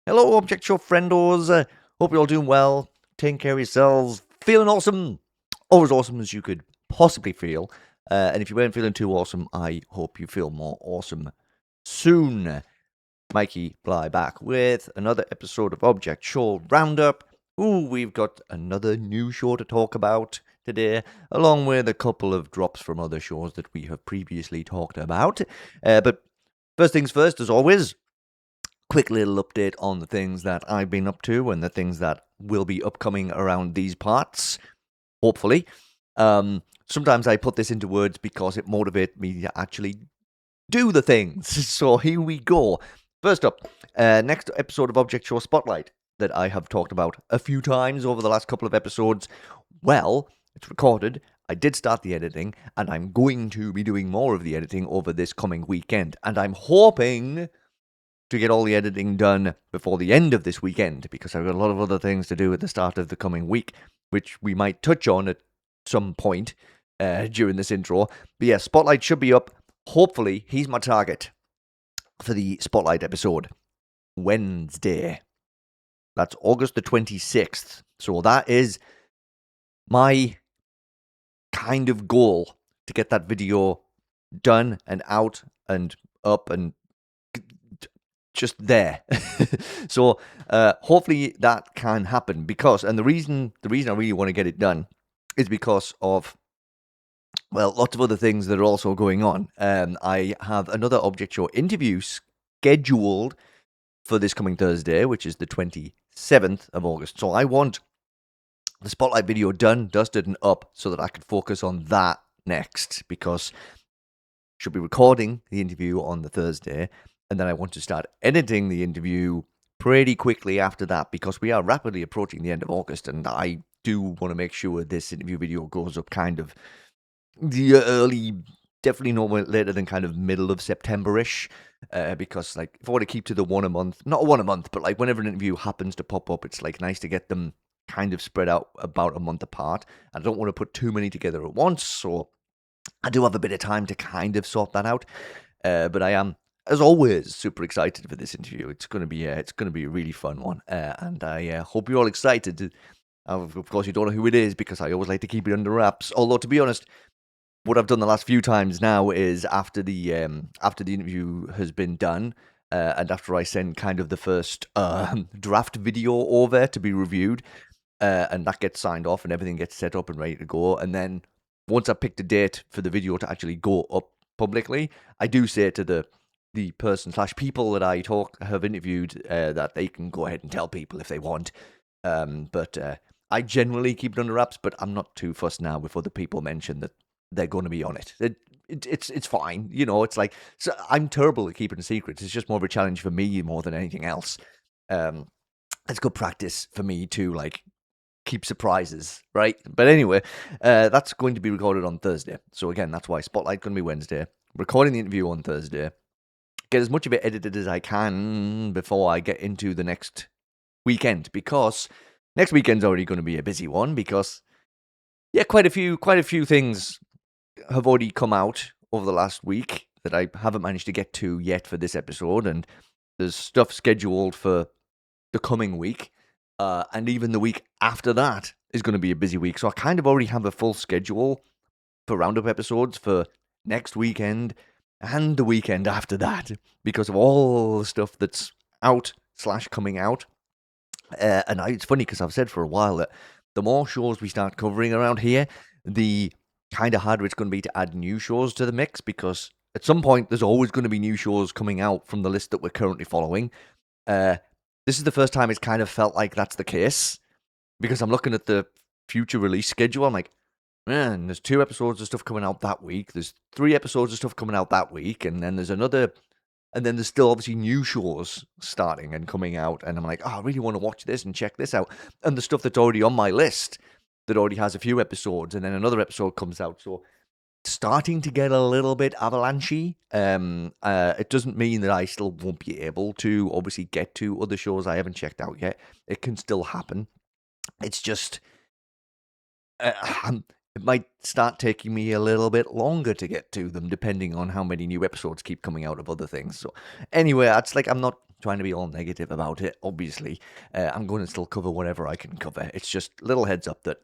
Hello, Object Show friendos. Hope you're all doing well, taking care of yourselves, feeling awesome, or as awesome as you could possibly feel. And if you weren't feeling too awesome, I hope you feel more awesome soon. Mikey Bly back with another episode of Object Show Roundup. Ooh, we've got another new show to talk about today, along with a couple of drops from other shows that we have previously talked about. But first things first, as always, quick little update on the things that I've been up to and the things that will be upcoming around these parts, hopefully. Sometimes I put this into words because it motivates me to actually do the things. So here we go. First up, next episode of Object Show Spotlight that I have talked about a few times over the last couple of episodes. Well, it's recorded. I did start the editing, and I'm going to be doing more of the editing over this coming weekend. And I'm hoping to get all the editing done before the end of this weekend, because I've got a lot of other things to do at the start of the coming week, which we might touch on at some point during this intro. But yeah, Spotlight should be up. Hopefully, he's my target for the Spotlight episode. Wednesday. That's August the 26th. So that is my kind of goal, to get that video done and out and up and just there. So hopefully that can happen, because, and the reason I really want to get it done is because of, well, lots of other things that are also going on. I have another Object Show interview scheduled for this coming Thursday, which is the 27th of August. So I want the Spotlight video done, dusted, and up so that I can focus on that next, because I should be recording the interview on the Thursday, and then I want to start editing the interview pretty quickly after that, because we are rapidly approaching the end of August, and I do want to make sure this interview video goes up kind of the early, definitely no later than kind of middle of September-ish, because like if I want to keep to the one a month, not one a month, but like whenever an interview happens to pop up, it's like nice to get them kind of spread out about a month apart. I don't want to put too many together at once, so I do have a bit of time to kind of sort that out. But I am, as always, super excited for this interview. It's going to be a really fun one, and I hope you're all excited. Of course, you don't know who it is, because I always like to keep it under wraps. Although, to be honest, what I've done the last few times now is after the interview has been done, and after I send kind of the first draft video over to be reviewed, and that gets signed off and everything gets set up and ready to go, and then once I picked a date for the video to actually go up publicly, I do say to the person / people that I have interviewed that they can go ahead and tell people if they want. But I generally keep it under wraps, but I'm not too fussed now if other people mention that they're going to be on it. It's fine, you know. It's like, so I'm terrible at keeping secrets. It's just more of a challenge for me more than anything else. It's good practice for me to like keep surprises, right? But anyway, that's going to be recorded on Thursday. So again, that's why Spotlight going to be Wednesday. Recording the interview on Thursday. Get as much of it edited as I can before I get into the next weekend, because next weekend's already going to be a busy one, because yeah, quite a few things have already come out over the last week that I haven't managed to get to yet for this episode, and there's stuff scheduled for the coming week, and even the week after that is going to be a busy week. So I kind of already have a full schedule for Roundup episodes for next weekend and the weekend after that, because of all the stuff that's out / coming out. And it's funny, because I've said for a while that the more shows we start covering around here, the kind of harder it's going to be to add new shows to the mix, because at some point there's always going to be new shows coming out from the list that we're currently following. This is the first time it's kind of felt like that's the case, because I'm looking at the future release schedule. I'm like, man, there's 2 episodes of stuff coming out that week. There's 3 episodes of stuff coming out that week. And then there's another, and then there's still obviously new shows starting and coming out. And I'm like, oh, I really want to watch this and check this out. And the stuff that's already on my list that already has a few episodes, and then another episode comes out. So starting to get a little bit avalanchy. It doesn't mean that I still won't be able to obviously get to other shows I haven't checked out yet. It can still happen. It's just it might start taking me a little bit longer to get to them, depending on how many new episodes keep coming out of other things. So anyway, it's like I'm not trying to be all negative about it. Obviously, I'm going to still cover whatever I can cover. It's just little heads up that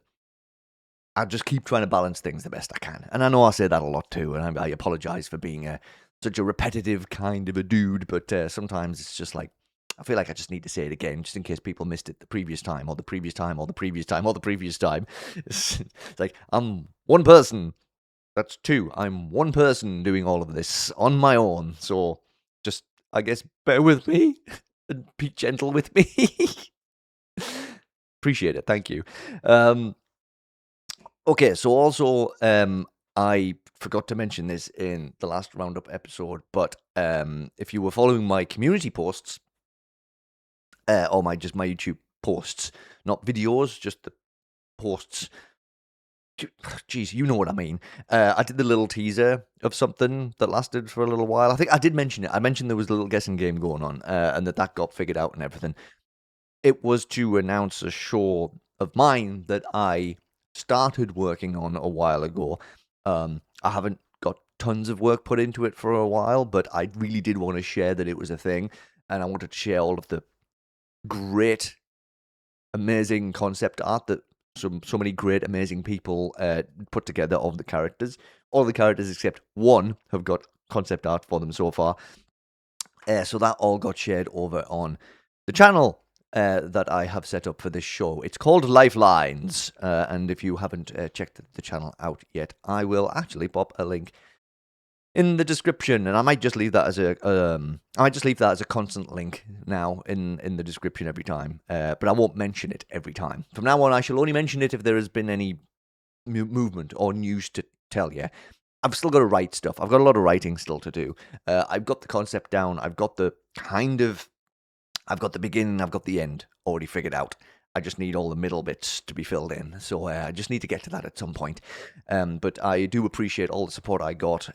I just keep trying to balance things the best I can. And I know I say that a lot too, and I apologize for being such a repetitive kind of a dude, but sometimes it's just like, I feel like I just need to say it again, just in case people missed it the previous time, or the previous time, or the previous time, or the previous time. It's like, I'm one person. That's two. I'm one person doing all of this on my own. So just, I guess, bear with me and be gentle with me. Appreciate it. Thank you. Okay, so also, I forgot to mention this in the last Roundup episode, but if you were following my community posts, or my YouTube posts, not videos, just the posts. Jeez, you know what I mean. I did the little teaser of something that lasted for a little while. I think I did mention it. I mentioned there was a little guessing game going on, and that got figured out and everything. It was to announce a show of mine that I started working on a while ago. I haven't got tons of work put into it for a while, but I really did want to share that it was a thing, and I wanted to share all of the great, amazing concept art that so many great, amazing people put together of the characters. All the characters except one have got concept art for them so far. So that all got shared over on the channel that I have set up for this show. It's called LifeLines, and if you haven't checked the channel out yet, I will actually pop a link in the description, and I might just leave that as a constant link now in the description every time. But I won't mention it every time. From now on, I shall only mention it if there has been any movement or news to tell you. I've still got to write stuff. I've got a lot of writing still to do. I've got the concept down. I've got the beginning. I've got the end already figured out. I just need all the middle bits to be filled in. So I just need to get to that at some point. But I do appreciate all the support I got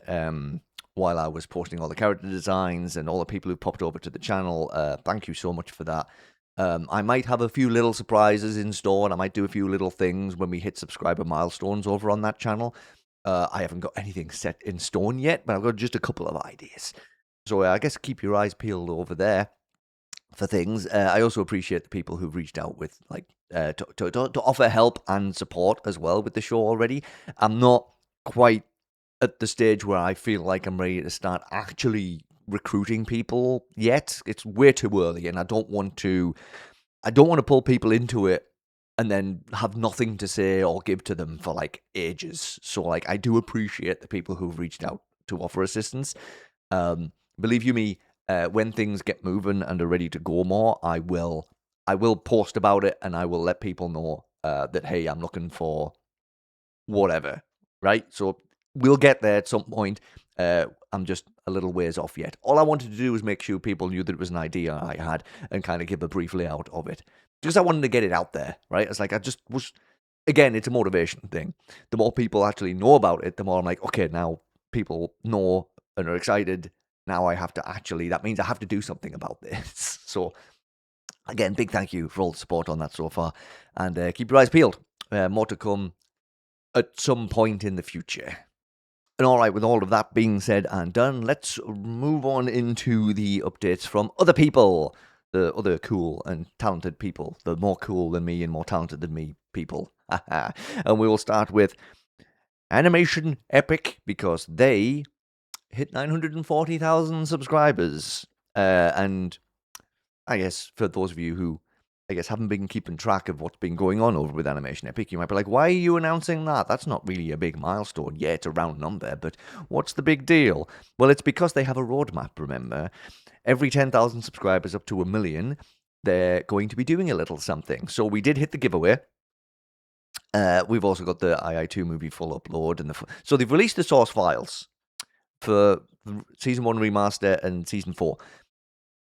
while I was posting all the character designs and all the people who popped over to the channel. Thank you so much for that. I might have a few little surprises in store, and I might do a few little things when we hit subscriber milestones over on that channel. I haven't got anything set in stone yet, but I've got just a couple of ideas. So I guess keep your eyes peeled over there for things. I also appreciate the people who've reached out with to offer help and support as well with the show already. I'm not quite at the stage where I feel like I'm ready to start actually recruiting people yet. It's way too early, and I don't want to pull people into it and then have nothing to say or give to them for like ages. So like, I do appreciate the people who've reached out to offer assistance. Believe you me, when things get moving and are ready to go more, I will post about it, and I will let people know that, hey, I'm looking for whatever, right? So we'll get there at some point. I'm just a little ways off yet. All I wanted to do was make sure people knew that it was an idea I had and kind of give a brief layout of it. Because I wanted to get it out there, right? It's like I just was, again, it's a motivation thing. The more people actually know about it, the more I'm like, okay, now people know and are excited. Now I have to that means I have to do something about this. So, again, big thank you for all the support on that so far. And keep your eyes peeled. More to come at some point in the future. And all right, with all of that being said and done, let's move on into the updates from other people. The other cool and talented people. The more cool than me and more talented than me people. And we will start with AnimationEpic, because they hit 940,000 subscribers. And I guess for those of you who, I guess, haven't been keeping track of what's been going on over with AnimationEpic, you might be like, why are you announcing that? That's not really a big milestone. Yeah, it's a round number, but what's the big deal? Well, it's because they have a roadmap, remember. Every 10,000 subscribers up to 1 million, they're going to be doing a little something. So we did hit the giveaway. We've also got the II2 movie full upload. So they've released the source files for Season 1 Remaster and Season 4.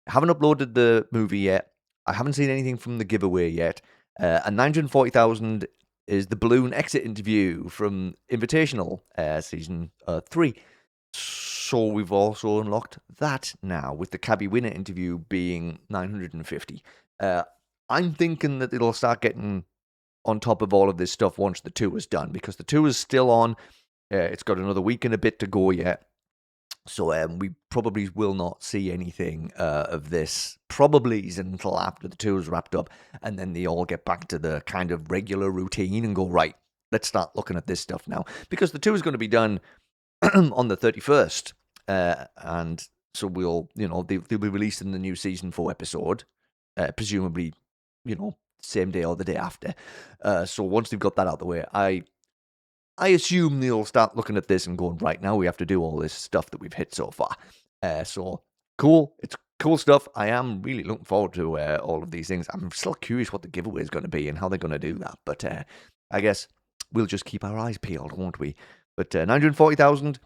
I haven't uploaded the movie yet. I haven't seen anything from the giveaway yet. And 940,000 is the balloon exit interview from Invitational Season 3. So we've also unlocked that now, with the Cabby Winner interview being 950. I'm thinking that it'll start getting on top of all of this stuff once the tour is done, because the tour is still on. It's got another week and a bit to go yet. So we probably will not see anything of this probably until after the tour's wrapped up, and then they all get back to the kind of regular routine and go, right, let's start looking at this stuff now. Because the tour is going to be done on the 31st, and so we'll, they'll be releasing the new season 4 episode, presumably, same day or the day after. So once they've got that out the way, I assume they'll start looking at this and going, right, now we have to do all this stuff that we've hit so far. So cool. It's cool stuff. I am really looking forward to all of these things. I'm still curious what the giveaway is going to be and how they're going to do that. But I guess we'll just keep our eyes peeled, won't we? But 940,000,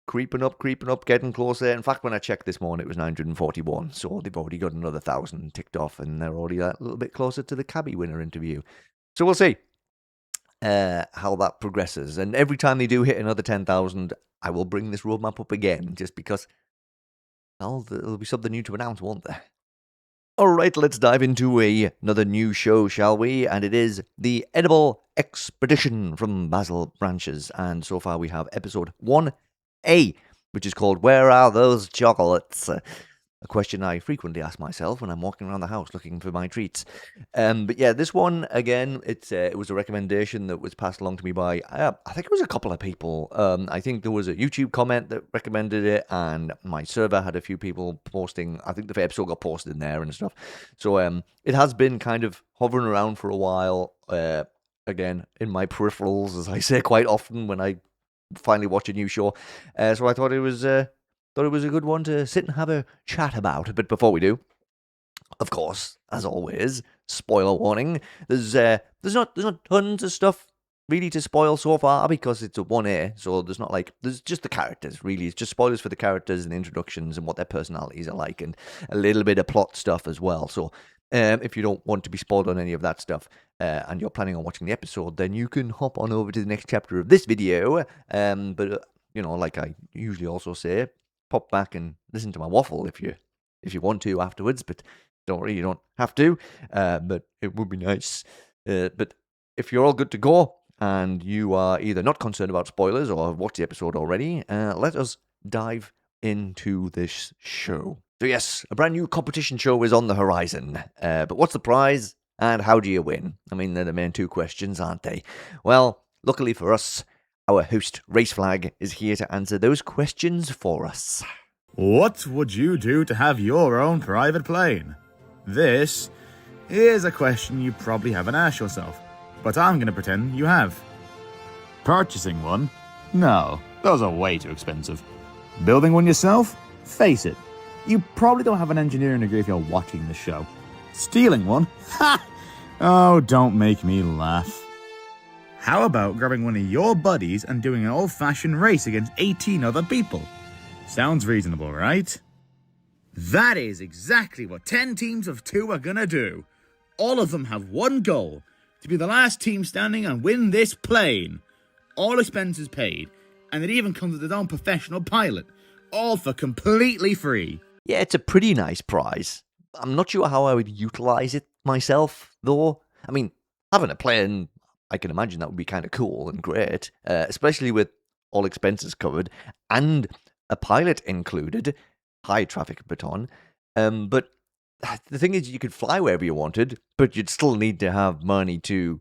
creeping up, getting closer. In fact, when I checked this morning, it was 941. So they've already got another 1,000 ticked off, and they're already a little bit closer to the cabbie winner interview. So we'll see how that progresses. And every time they do hit another 10,000, I will bring this roadmap up again, just because, well, there'll be something new to announce, won't there? Alright, let's dive into another new show, shall we? And it is the Edible Expedition from BasilBranches. And so far we have episode 1A, which is called Where Are Those Chocolates? A question I frequently ask myself when I'm walking around the house looking for my treats. But yeah, this one, again, it was a recommendation that was passed along to me by, I think it was a couple of people. I think there was a YouTube comment that recommended it, and my server had a few people posting. I think the episode got posted in there and stuff. So it has been kind of hovering around for a while, again, in my peripherals, as I say quite often when I finally watch a new show. So I thought it was a good one to sit and have a chat about. But before we do, of course, as always, spoiler warning. There's not tons of stuff really to spoil so far because it's a 1A. So there's just the characters really. It's just spoilers for the characters and the introductions and what their personalities are like, and a little bit of plot stuff as well. So if you don't want to be spoiled on any of that stuff, and you're planning on watching the episode, then you can hop on over to the next chapter of this video. But like I usually also say, pop back and listen to my waffle if you want to afterwards, but don't worry, you don't have to, but it would be nice. But if you're all good to go, and you are either not concerned about spoilers or have watched the episode already, let us dive into this show. So yes, a brand new competition show is on the horizon, but what's the prize, and how do you win? I mean, they're the main two questions, aren't they? Well, luckily for us, our host, Race Flag, is here to answer those questions for us. What would you do to have your own private plane? This is a question you probably haven't asked yourself, but I'm going to pretend you have. Purchasing one? No, those are way too expensive. Building one yourself? Face it, you probably don't have an engineering degree if you're watching the show. Stealing one? Ha! Oh, don't make me laugh. How about grabbing one of your buddies and doing an old-fashioned race against 18 other people? Sounds reasonable, right? That is exactly what 10 teams of 2 are gonna do. All of them have one goal, to be the last team standing and win this plane. All expenses paid, and it even comes with its own professional pilot, all for completely free. Yeah, it's a pretty nice prize. I'm not sure how I would utilize it myself, though. I mean, having a plane, I can imagine that would be kind of cool and great, especially with all expenses covered and a pilot included, high traffic baton. But the thing is, you could fly wherever you wanted, but you'd still need to have money to,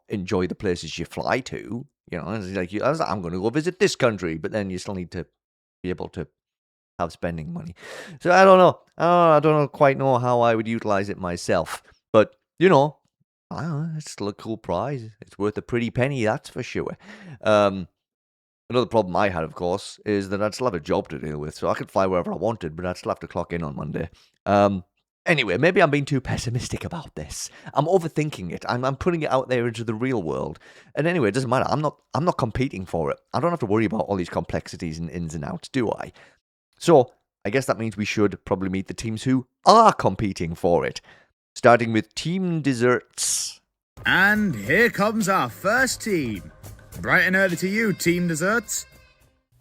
enjoy the places you fly to. It's like, I'm going to go visit this country, but then you still need to be able to have spending money. So I don't know. I don't quite know how I would utilize it myself. But, I don't know, it's still a cool prize. It's worth a pretty penny, that's for sure. Another problem I had, of course, is that I'd still have a job to deal with. So I could fly wherever I wanted, but I'd still have to clock in on Monday. Anyway, maybe I'm being too pessimistic about this. I'm overthinking it. I'm putting it out there into the real world. And anyway, it doesn't matter. I'm not competing for it. I don't have to worry about all these complexities and ins and outs, do I? So I guess that means we should probably meet the teams who are competing for it. Starting with Team Desserts. And here comes our first team. Bright and early to you, Team Desserts.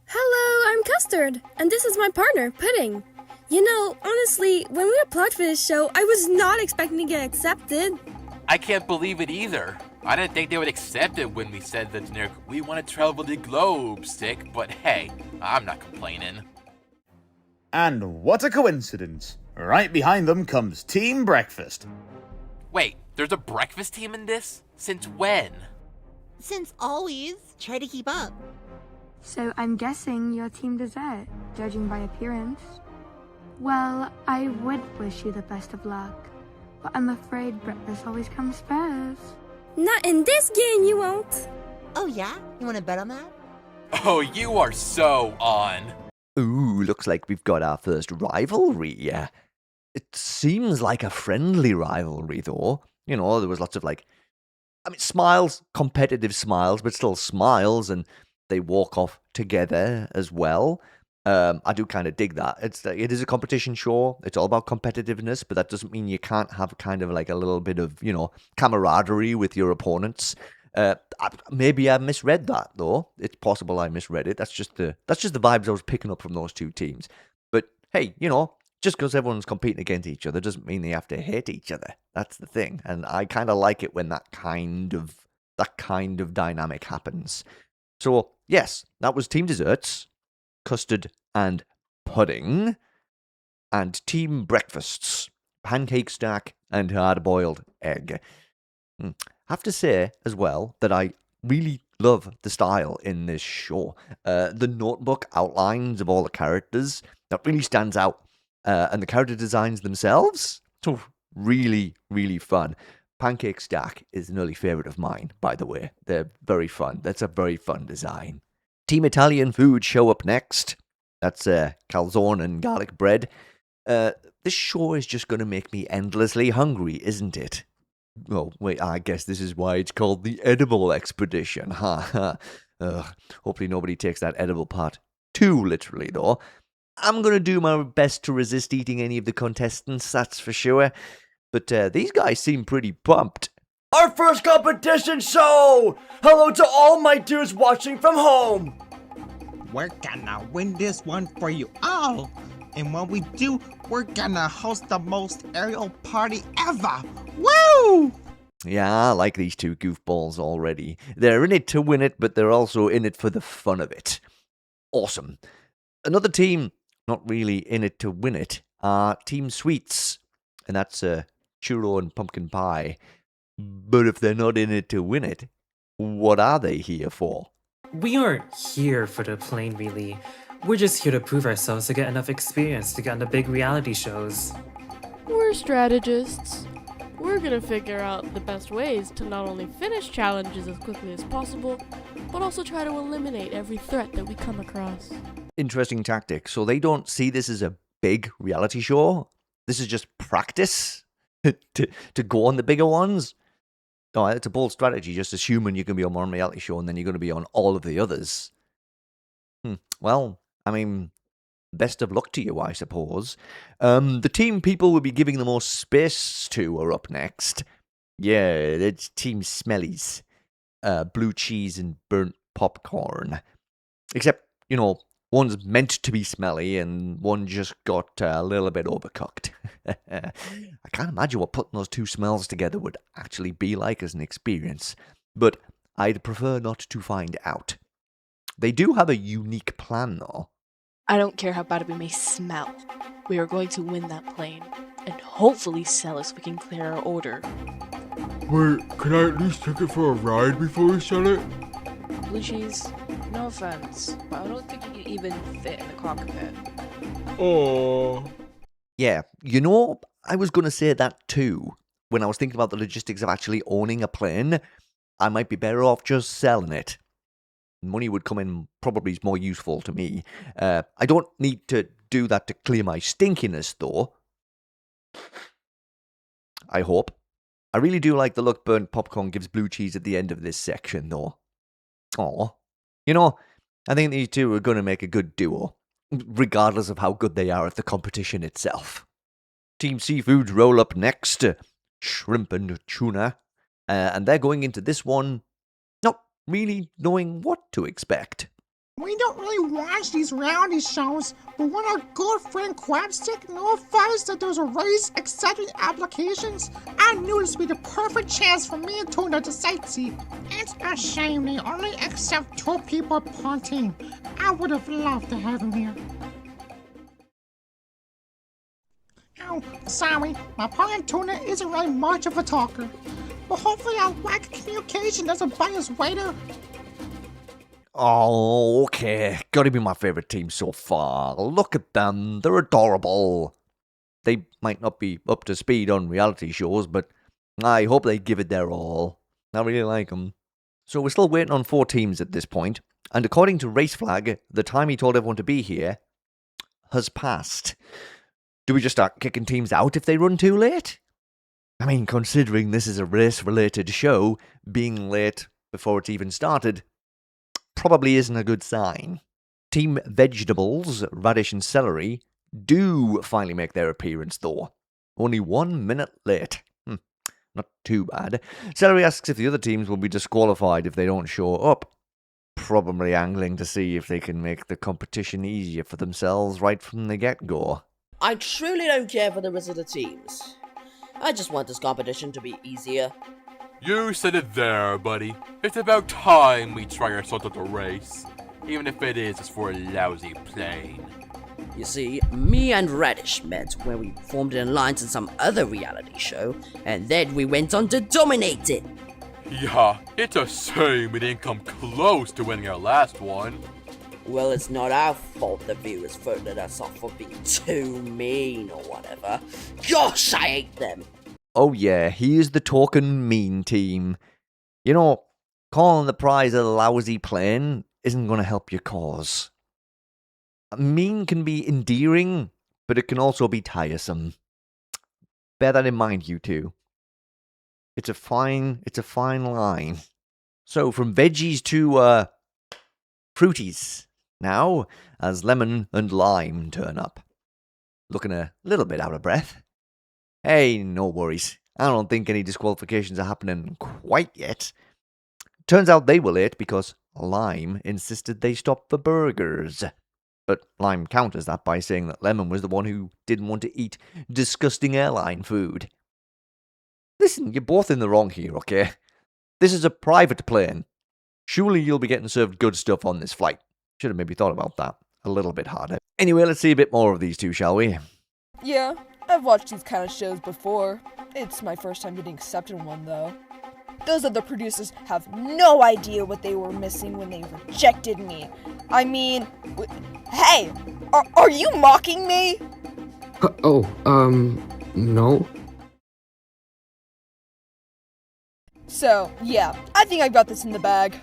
Hello, I'm Custard, and this is my partner, Pudding. Honestly, when we applied for this show, I was not expecting to get accepted. I can't believe it either. I didn't think they would accept it when we said the generic, we want to travel the globe stick, but hey, I'm not complaining. And what a coincidence! Right behind them comes Team Breakfast. Wait, there's a breakfast team in this? Since when? Since always, try to keep up. So I'm guessing you're Team Dessert, judging by appearance. Well, I would wish you the best of luck, but I'm afraid breakfast always comes first. Not in this game, you won't. Oh yeah? You wanna bet on that? Oh, you are so on. Ooh, looks like we've got our first rivalry. It seems like a friendly rivalry, though. You know, there was lots of smiles, competitive smiles, but still smiles, and they walk off together as well. I do kind of dig that. It is a competition show. It's all about competitiveness, but that doesn't mean you can't have kind of like a little bit of, camaraderie with your opponents. Maybe I misread that, though. It's possible I misread it. That's just the vibes I was picking up from those two teams. But hey, just because everyone's competing against each other doesn't mean they have to hate each other. That's the thing, and I kind of like it when that kind of dynamic happens. So yes, that was Team Desserts, Custard and Pudding, and Team Breakfasts, Pancake Stack and Hard-Boiled Egg. Have to say as well that I really love the style in this show. The notebook outlines of all the characters, that really stands out. And the character designs themselves, really, really fun. Pancake Stack is an early favourite of mine, by the way. They're very fun. That's a very fun design. Team Italian Food show up next. That's calzone and garlic bread. This show is just going to make me endlessly hungry, isn't it? Oh, wait, I guess this is why it's called the Edible Expedition. Hopefully nobody takes that edible part too literally, though. I'm going to do my best to resist eating any of the contestants, that's for sure. But these guys seem pretty pumped. Our first competition show! Hello to all my dudes watching from home! We're gonna win this one for you all! And when we do, we're gonna host the most aerial party ever! Woo! Yeah, I like these two goofballs already. They're in it to win it, but they're also in it for the fun of it. Awesome. Another team, not really in it to win it, are Team Sweets. And that's churro and pumpkin pie. But if they're not in it to win it, what are they here for? We aren't here for the plane, really. We're just here to prove ourselves to get enough experience to get on the big reality shows. We're strategists. We're gonna figure out the best ways to not only finish challenges as quickly as possible, but also try to eliminate every threat that we come across. Interesting tactic. So they don't see this as a big reality show? This is just practice to go on the bigger ones? No, it's a bold strategy, just assuming you can be on one reality show and then you're going to be on all of the others. Well, I mean, best of luck to you, I suppose. The team people will be giving the most space to are up next. Yeah, it's Team Smellies. Blue cheese and burnt popcorn. Except, one's meant to be smelly and one just got a little bit overcooked. I can't imagine what putting those two smells together would actually be like as an experience, but I'd prefer not to find out. They do have a unique plan, though. I don't care how bad we may smell. We are going to win that plane, and hopefully sell it so we can clear our order. Wait, can I at least take it for a ride before we sell it? Blue cheese, no offense, but I don't think you can even fit in the cockpit. Oh. Yeah, I was going to say that too. When I was thinking about the logistics of actually owning a plane, I might be better off just selling it. Money would come in probably more useful to me. I don't need to do that to clear my stinkiness, though. I hope. I really do like the look burnt popcorn gives blue cheese at the end of this section, though. Aw. I think these two are going to make a good duo, regardless of how good they are at the competition itself. Team Seafoods roll up next, shrimp and tuna, and they're going into this one not really knowing what to expect. We don't really watch these reality shows, but when our good friend Quapstick notifies that there's a race accepting applications, I knew this would be the perfect chance for me and Tuna to sightsee. It's a shame they only accept 2 people per team. I would have loved to have him here. Oh, sorry, my partner Tuna isn't really much of a talker. But hopefully our lack of communication doesn't bite us later. Oh, okay. Gotta be my favorite team so far. Look at them. They're adorable. They might not be up to speed on reality shows, but I hope they give it their all. I really like them. So we're still waiting on 4 teams at this point, and according to Race Flag, the time he told everyone to be here has passed. Do we just start kicking teams out if they run too late? I mean, considering this is a race-related show, being late before it's even started probably isn't a good sign. Team Vegetables, Radish and Celery, do finally make their appearance though. Only 1 minute late. Not too bad. Celery asks if the other teams will be disqualified if they don't show up. Probably angling to see if they can make the competition easier for themselves right from the get-go. I truly don't care for the rest of the teams. I just want this competition to be easier. You said it there, buddy. It's about time we try ourselves at the race. Even if it is just for a lousy plane. You see, me and Radish met when we formed an alliance in some other reality show, and then we went on to dominate it. Yeah, it's a shame we didn't come close to winning our last one. Well, it's not our fault the viewers voted us off for being too mean or whatever. Gosh, I hate them. Oh yeah, he is the token mean team. You know, calling the prize a lousy plane isn't going to help your cause. Mean can be endearing, but it can also be tiresome. Bear that in mind, you two. It's a fine line. So from veggies to fruities now, as lemon and lime turn up. Looking a little bit out of breath. Hey, no worries. I don't think any disqualifications are happening quite yet. Turns out they were late because Lime insisted they stop for burgers. But Lime counters that by saying that Lemon was the one who didn't want to eat disgusting airline food. Listen, you're both in the wrong here, okay? This is a private plane. Surely you'll be getting served good stuff on this flight. Should have maybe thought about that a little bit harder. Anyway, let's see a bit more of these two, shall we? Yeah, I've watched these kind of shows before. It's my first time getting accepted in one, though. Those other producers have no idea what they were missing when they rejected me. I mean, hey, are you mocking me? No. So, yeah, I think I got this in the bag.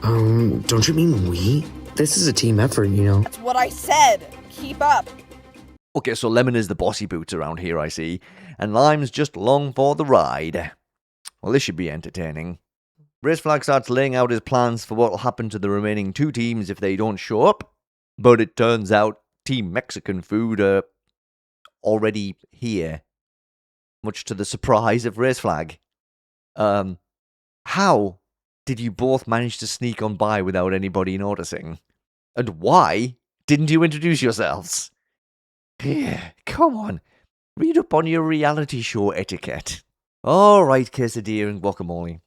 Don't you mean we? This is a team effort, you know. That's what I said. Keep up. Okay, so Lemon is the bossy boots around here, I see, and Lime's just along for the ride. Well, this should be entertaining. Race Flag starts laying out his plans for what will happen to the remaining 2 teams if they don't show up, but it turns out Team Mexican Food are already here, much to the surprise of Race Flag. How did you both manage to sneak on by without anybody noticing? And why didn't you introduce yourselves? Yeah, come on. Read up on your reality show etiquette. Alright, quesadilla and guacamole.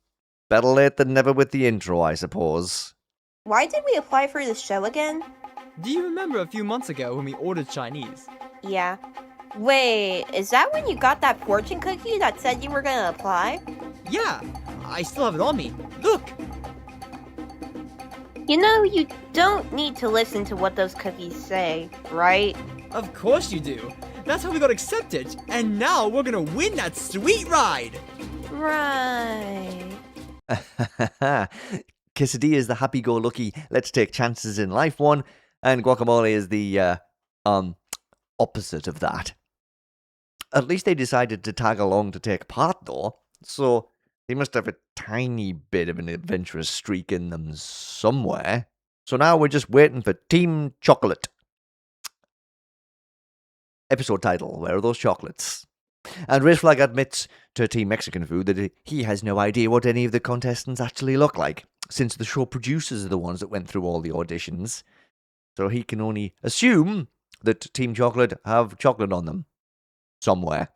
Better late than never with the intro, I suppose. Why did we apply for this show again? Do you remember a few months ago when we ordered Chinese? Yeah. Wait, is that when you got that fortune cookie that said you were gonna apply? Yeah, I still have it on me. Look! You know, you don't need to listen to what those cookies say, right? Of course you do. That's how we got accepted, and now we're gonna win that sweet ride! Right. Quesadilla is the happy-go-lucky, let's take chances in life one, and guacamole is the, opposite of that. At least they decided to tag along to take part, though, so they must have a tiny bit of an adventurous streak in them somewhere. So now we're just waiting for Team Chocolate. Episode title, Where Are Those Chocolates? And Race Flag admits to Team Mexican Food that he has no idea what any of the contestants actually look like, since the show producers are the ones that went through all the auditions. So he can only assume that Team Chocolate have chocolate on them. Somewhere.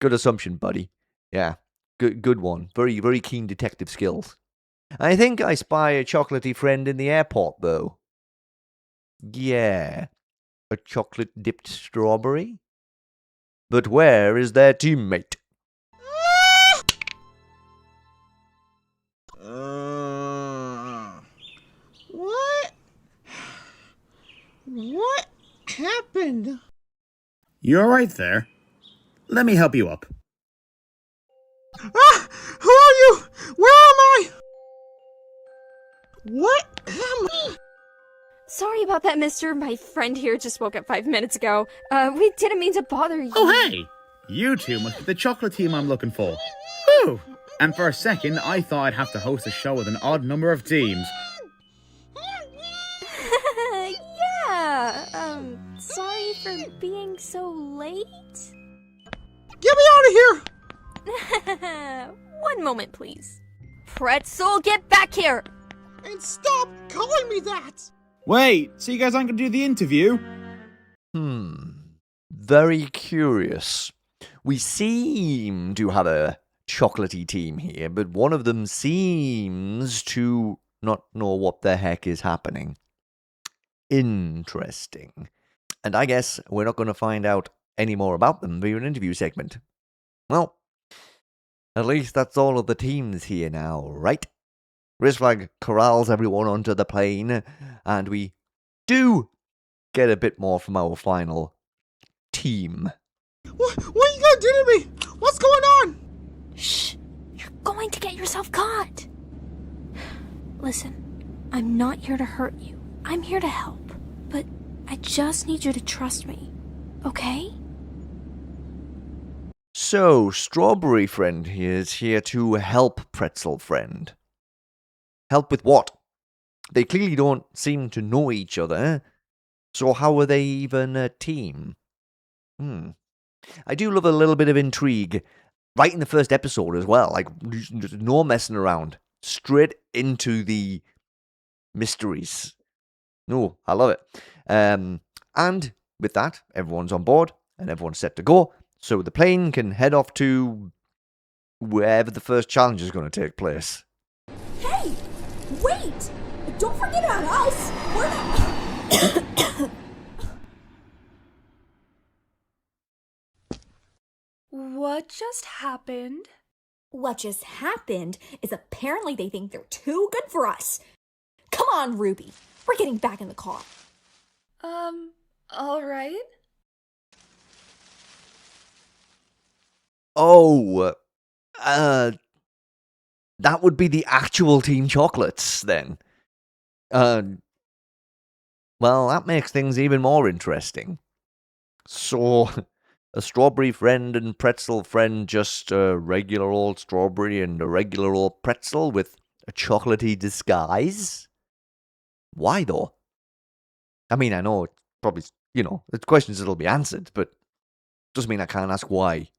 Good assumption, buddy. Yeah, good one. Very, very keen detective skills. I think I spy a chocolatey friend in the airport, though. Yeah. A chocolate-dipped strawberry? But where is their teammate? What? What happened? You alright there? Let me help you up. Ah! Who are you? Where am I? What am I? Sorry about that, mister. My friend here just woke up 5 minutes ago. We didn't mean to bother you. Oh, hey! You two must be the chocolate team I'm looking for. Whew! And for a second, I thought I'd have to host a show with an odd number of teams. Yeah. Sorry for being so late. Get me out of here! One moment, please. Pretzel, get back here! And stop calling me that! Wait, so you guys aren't going to do the interview? Very curious. We seem to have a chocolatey team here, but one of them seems to not know what the heck is happening. Interesting. And I guess we're not going to find out any more about them via an interview segment. Well, at least that's all of the teams here now, right? Race corrals everyone onto the plane, and we do get a bit more from our final team. What are you gonna do to me? What's going on? Shh! You're going to get yourself caught! Listen, I'm not here to hurt you. I'm here to help. But I just need you to trust me, okay? So, Strawberry Friend is here to help Pretzel Friend. Help with what? They clearly don't seem to know each other, so how are they even a team? I do love a little bit of intrigue. Right in the first episode as well, like, no messing around. Straight into the mysteries. No, I love it. And with that, everyone's on board, and everyone's set to go, so the plane can head off to wherever the first challenge is going to take place. Hey! Wait! Don't forget about us! We're not... What just happened? What just happened is apparently they think they're too good for us. Come on, Ruby. We're getting back in the car. Alright. Oh, that would be the actual Team Chocolates, then. Well, that makes things even more interesting. So, a Strawberry Friend and Pretzel Friend, just a regular old strawberry and a regular old pretzel with a chocolatey disguise? Why, though? I mean, I know it's probably, it's questions that'll be answered, but doesn't mean I can't ask why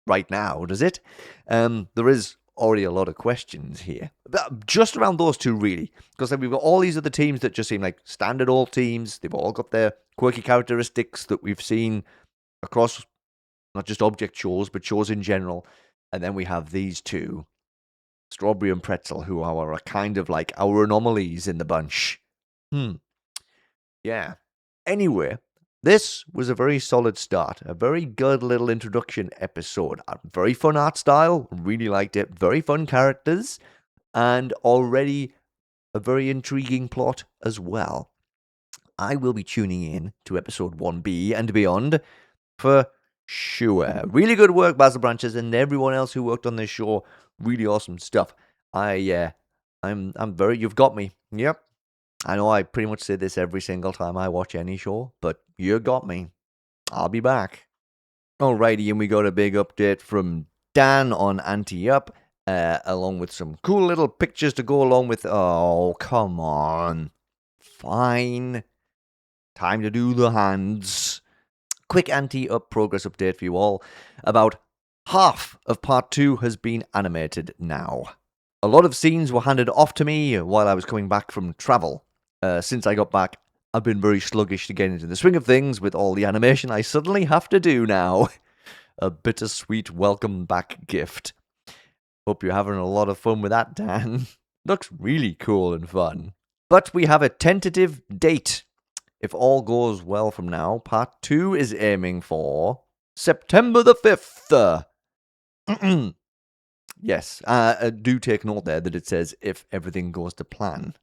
right now, does it? There is already a lot of questions here. But just around those two, really. Because we've got all these other teams that just seem like standard old teams. They've all got their quirky characteristics that we've seen across not just object shows, but shows in general. And then we have these two, Strawberry and Pretzel, who are kind of like our anomalies in the bunch. Yeah. Anyway, this was a very solid start. A very good little introduction episode. A very fun art style. Really liked it. Very fun characters. And already a very intriguing plot as well. I will be tuning in to episode 1B and beyond for sure. Really good work, BasilBranches, and everyone else who worked on this show. Really awesome stuff. I'm very, you've got me. Yep. I know I pretty much say this every single time I watch any show, but you got me. I'll be back. Alrighty, and we got a big update from Dan on Ante Up, along with some cool little pictures to go along with. Oh, come on. Fine. Time to do the hands. Quick Ante Up progress update for you all. About half of part 2 has been animated now. A lot of scenes were handed off to me while I was coming back from travel. Since I got back, I've been very sluggish to get into the swing of things with all the animation I suddenly have to do now. A bittersweet welcome back gift. Hope you're having a lot of fun with that, Dan. Looks really cool and fun. But we have a tentative date. If all goes well from now, part 2 is aiming for September the 5th. Yes, do take note there that it says if everything goes to plan.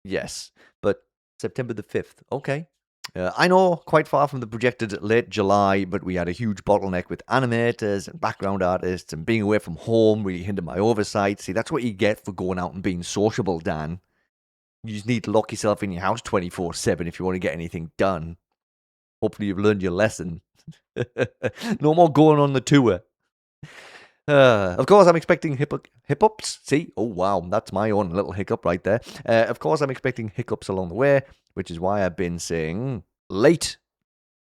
Yes, but September the 5th, okay. I know, quite far from the projected late July, but we had a huge bottleneck with animators and background artists, and being away from home really hindered my oversight. See, that's what you get for going out and being sociable, Dan. You just need to lock yourself in your house 24/7 if you want to get anything done. Hopefully you've learned your lesson. No more going on the tour. Of course, I'm expecting hiccups. See? Oh, wow. That's my own little hiccup right there. Of course, I'm expecting hiccups along the way, which is why I've been saying late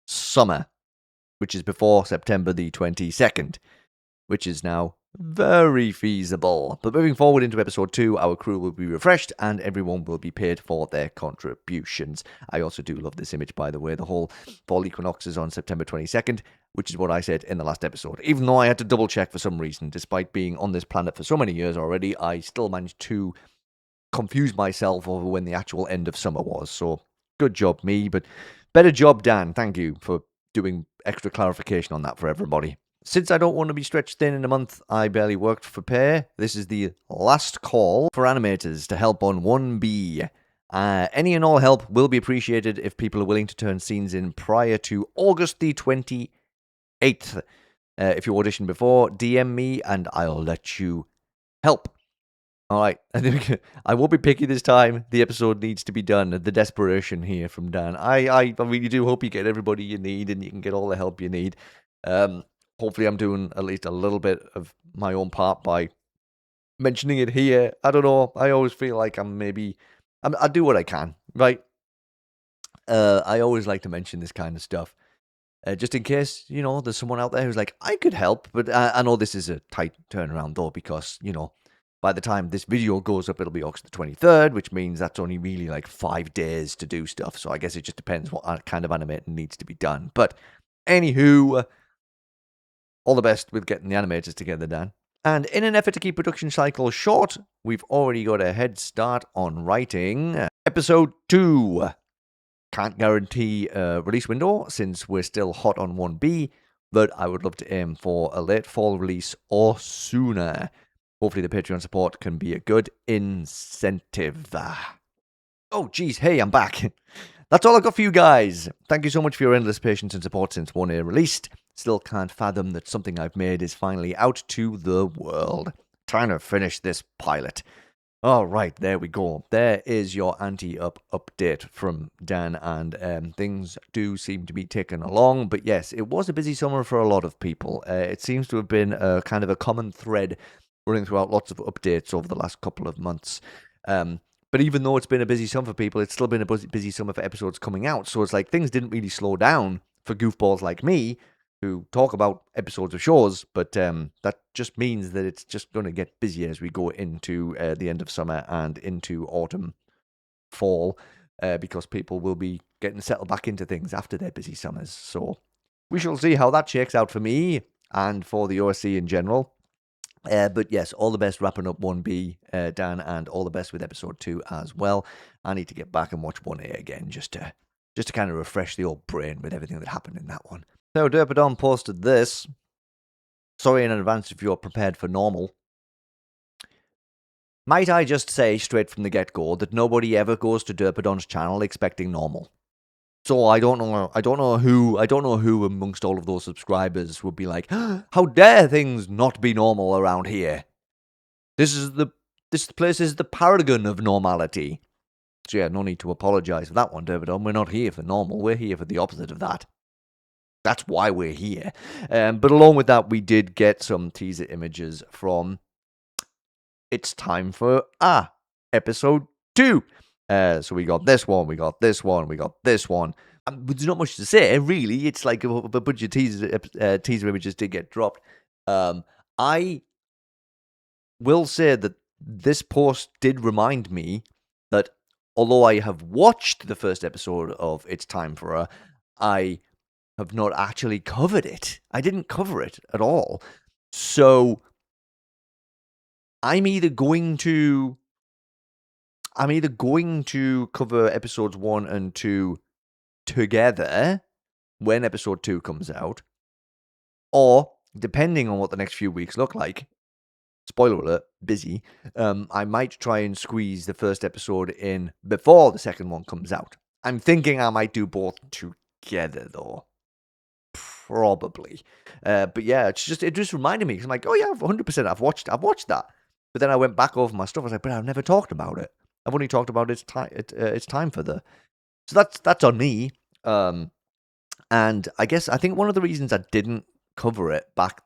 summer, which is before September the 22nd, which is now very feasible. But moving forward into episode 2, our crew will be refreshed and everyone will be paid for their contributions. I also do love this image, by the way. The whole fall equinox is on September 22nd, which is what I said in the last episode. Even though I had to double check for some reason, despite being on this planet for so many years already, I still managed to confuse myself over when the actual end of summer was. So good job, me, but better job, Dan. Thank you for doing extra clarification on that for everybody. Since I don't want to be stretched thin in a month I barely worked for pay, this is the last call for animators to help on 1B. Any and all help will be appreciated if people are willing to turn scenes in prior to August the 28th. If you auditioned before, DM me and I'll let you help. Alright, I won't be picky this time. The episode needs to be done. The desperation here from Dan. I really do hope you get everybody you need and you can get all the help you need. Hopefully I'm doing at least a little bit of my own part by mentioning it here. I don't know. I always feel like I do what I can, right? I always like to mention this kind of stuff. Just in case, there's someone out there who's like, I could help. But I know this is a tight turnaround, though, because, by the time this video goes up, it'll be August the 23rd, which means that's only really like 5 days to do stuff. So I guess it just depends what kind of animating needs to be done. But anywho, all the best with getting the animators together, Dan. And in an effort to keep production cycles short, we've already got a head start on writing episode 2. Can't guarantee a release window since we're still hot on 1B, but I would love to aim for a late fall release or sooner. Hopefully the Patreon support can be a good incentive. Oh, geez, hey, I'm back. That's all I've got for you guys. Thank you so much for your endless patience and support since 1A released. Still can't fathom that something I've made is finally out to the world. Trying to finish this pilot. All right, there we go. There is your Ante Up update from Dan, and things do seem to be ticking along. But yes, it was a busy summer for a lot of people. It seems to have been a kind of a common thread running throughout lots of updates over the last couple of months. But even though it's been a busy summer for people, it's still been a busy summer for episodes coming out. So it's like things didn't really slow down for goofballs like me who talk about episodes of shows, but that just means that it's just going to get busier as we go into the end of summer and into autumn, fall, because people will be getting settled back into things after their busy summers. So we shall see how that shakes out for me and for the OSC in general. But yes, all the best wrapping up 1B, Dan, and all the best with episode 2 as well. I need to get back and watch 1A again just to kind of refresh the old brain with everything that happened in that one. So derpadon posted this. Sorry in advance if you're prepared for normal. Might I just say straight from the get-go that nobody ever goes to derpadon's channel expecting normal. So I don't know who amongst all of those subscribers would be like, how dare things not be normal around here? This place is the paragon of normality. So yeah, no need to apologize for that one, derpadon. We're not here for normal. We're here for the opposite of that. That's why we're here. But along with that, we did get some teaser images from It's Time for episode 2. So we got this one, we got this one, we got this one. There's not much to say, really. It's like a bunch of teaser images did get dropped. I will say that this post did remind me that although I have watched the first episode of It's Time for I have not actually covered it. I didn't cover it at all. So I'm either going to cover episodes 1 and 2 together when episode 2 comes out, Or, depending on what the next few weeks look like, spoiler alert, busy, I might try and squeeze the first episode in before the second one comes out. I'm thinking I might do both together, though. Probably. But yeah, it just reminded me, because I'm like, oh yeah, 100% I've watched that. But then I went back over my stuff. I was like, but I've never talked about it. I've only talked about it's time for the... So that's on me. And I think one of the reasons I didn't cover it back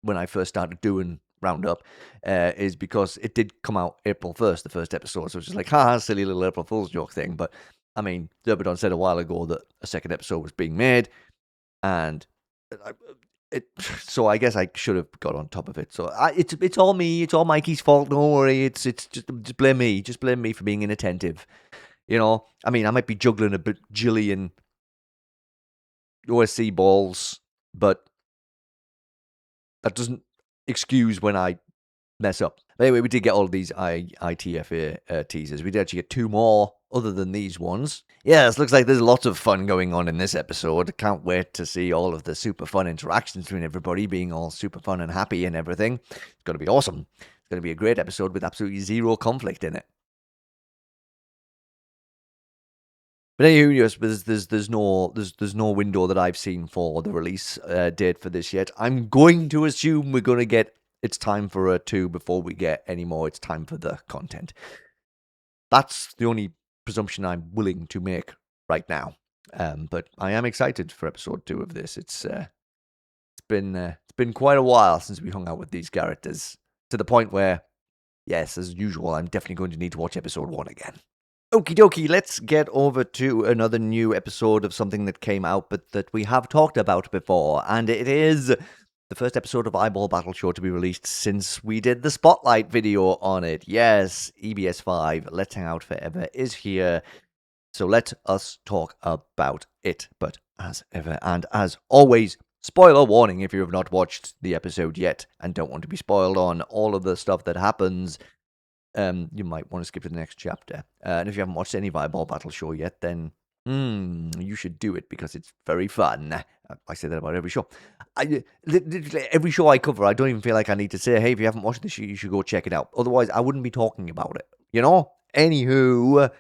when I first started doing Roundup is because it did come out April 1st, the first episode. So it's just like, silly little April Fool's joke thing. But I mean, derpadon said a while ago that a second episode was being made, and so I guess I should have got on top of it. So it's all me. It's all Mikey's fault. Don't worry. It's just blame me. Just blame me for being inattentive. You know, I mean, I might be juggling a bajillion OSC balls, but that doesn't excuse when I mess up. Anyway, we did get all of these ITFA teasers. We did actually get 2 more other than these ones. Yes, looks like there's lots of fun going on in this episode. Can't wait to see all of the super fun interactions between everybody being all super fun and happy and everything. It's going to be awesome. It's going to be a great episode with absolutely zero conflict in it. But anyway, yes, there's no window that I've seen for the release date for this yet. I'm going to assume we're going to get it's time for a 2 before we get any more. It's time for the content. That's the only presumption I'm willing to make right now. But I am excited for episode 2 of this. It's been quite a while since we hung out with these characters, to the point where, yes, as usual, I'm definitely going to need to watch episode 1 again. Okie dokie, let's get over to another new episode of something that came out, but that we have talked about before, and it is the first episode of Eyeball Battle Show to be released since we did the Spotlight video on it. Yes, EBS 5, Let's Hang Out Forever, is here, so let us talk about it. But as ever, and as always, spoiler warning if you have not watched the episode yet and don't want to be spoiled on all of the stuff that happens. You might want to skip to the next chapter. And if you haven't watched any Eyeball Battle Show yet, then you should do it because it's very fun. I say that about every show. Every show I cover, I don't even feel like I need to say, hey, if you haven't watched this, you should go check it out. Otherwise, I wouldn't be talking about it. You know? Anywho,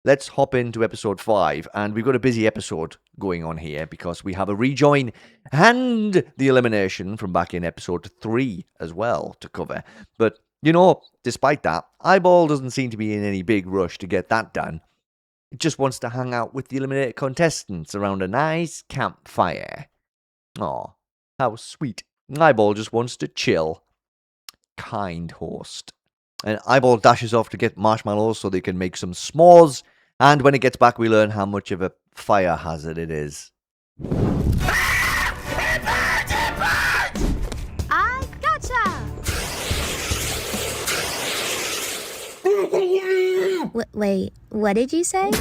let's hop into episode 5. And we've got a busy episode going on here because we have a rejoin and the elimination from back in episode 3 as well to cover. But you know, despite that, Eyeball doesn't seem to be in any big rush to get that done. It just wants to hang out with the eliminated contestants around a nice campfire. Aw, how sweet. Eyeball just wants to chill. Kind host. And Eyeball dashes off to get marshmallows so they can make some s'mores. And when it gets back, we learn how much of a fire hazard it is. I gotcha! Wait, what did you say?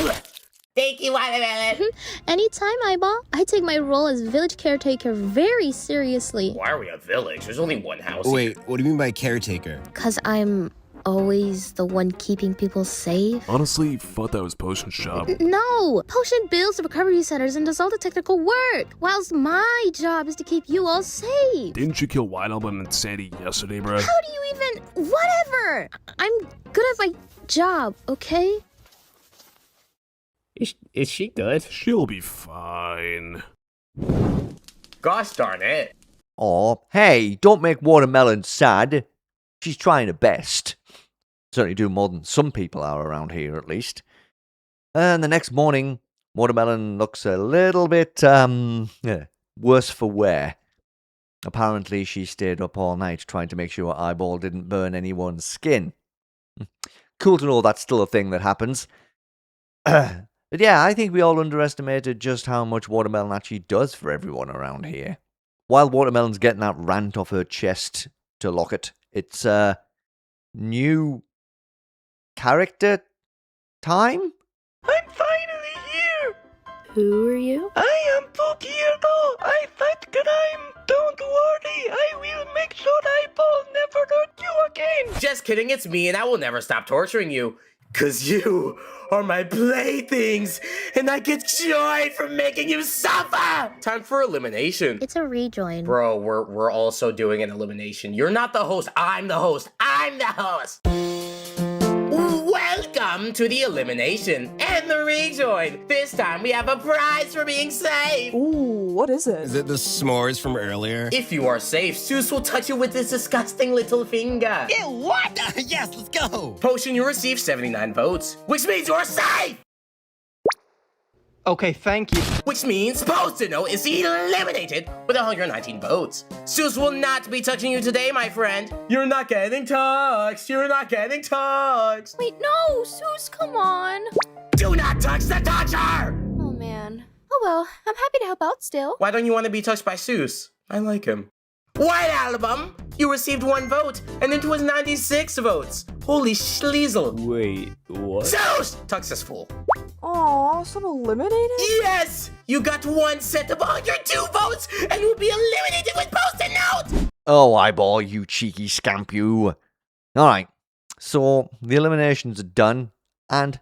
Thank you, Watermelon. Anytime, Eyeball. I take my role as village caretaker very seriously. Why are we a village? There's only one house Wait, here. what do you mean by caretaker? 'Cause I'm always the one keeping people safe. Honestly, thought that was Potion Shop. No! Potion builds the recovery centers and does all the technical work, whilst my job is to keep you all safe. Didn't you kill White Album and Sandy yesterday, bro? How do you even... Whatever! I'm good at my job, okay? Is she good? She'll be fine. Gosh darn it. Aw, hey, don't make Watermelon sad. She's trying her best. Certainly do more than some people are around here, at least. And the next morning, Watermelon looks a little bit, worse for wear. Apparently, she stayed up all night trying to make sure Eyeball didn't burn anyone's skin. Cool to know that's still a thing that happens. But yeah, I think we all underestimated just how much Watermelon actually does for everyone around here. While Watermelon's getting that rant off her chest to Locket, it's new character time? I'm finally here! Who are you? I am Funkchen-Sparky. I fight crime. Don't worry, I will make sure Eyeball never hurt you again. Just kidding, it's me and I will never stop torturing you. 'Cause you are my playthings, and I get joy from making you suffer! Time for elimination. It's a rejoin. Bro, we're also doing an elimination. You're not the host, I'm the host. I'm the host! Welcome to the elimination and the rejoin. This time we have a prize for being safe. Ooh, what is it? Is it the s'mores from earlier? If you are safe, Zeus will touch you with his disgusting little finger. Ew, what? Yes, let's go. Potion, you receive 79 votes, which means you're safe. Okay, thank you. Which means Post-it-Note is eliminated with 119 votes. Zeus will not be touching you today, my friend. You're not getting touched. You're not getting touched. Wait, no, Zeus, come on. Do not touch the toucher! Oh, man. Oh, well, I'm happy to help out still. Why don't you want to be touched by Zeus? I like him. White Album, you received 1 vote, and it was 96 votes. Holy schliesel. Wait, what? Zeus! Successful. Aw, so I'm eliminated? Yes! You got 1 set of 102 votes, and you'll be eliminated with Post-it-Note! Oh, eyeball, you cheeky scamp, you. Alright, so the eliminations are done, and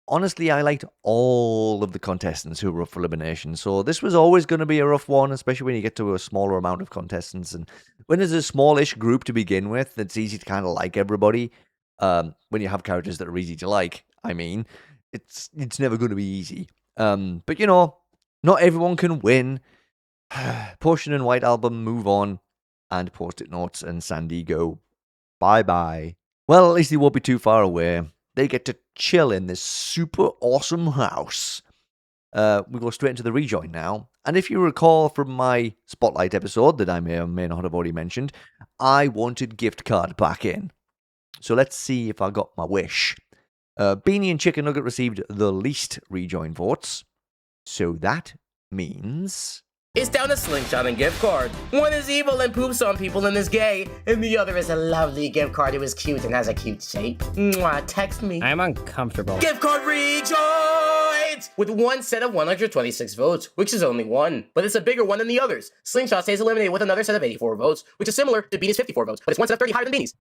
honestly, I liked all of the contestants who were up for elimination, so this was always going to be a rough one, especially when you get to a smaller amount of contestants, and when there's a smallish group to begin with, it's easy to kind of like everybody. When you have characters that are easy to like, I mean, it's never going to be easy. But you know, not everyone can win. Potion and White Album move on, and Post-it Notes and Sandy go bye-bye. Well, at least they won't be too far away. They get to chill in this super awesome house. We go straight into the rejoin now. And if you recall from my Spotlight episode that I may or may not have already mentioned, I wanted gift card back in. So let's see if I got my wish. Beanie and Chicken Nugget received the least rejoin votes. So that means... It's down to Slingshot and Gift Card. One is evil and poops on people and is gay, and the other is a lovely gift card who is cute and has a cute shape. Mwah, text me. I'm uncomfortable. Gift Card rejoins! With 1 set of 126 votes, which is only 1, but it's a bigger one than the others. Slingshot stays eliminated with another set of 84 votes, which is similar to Beanie's 54 votes, but it's 1 set of 30 higher than Beanie's.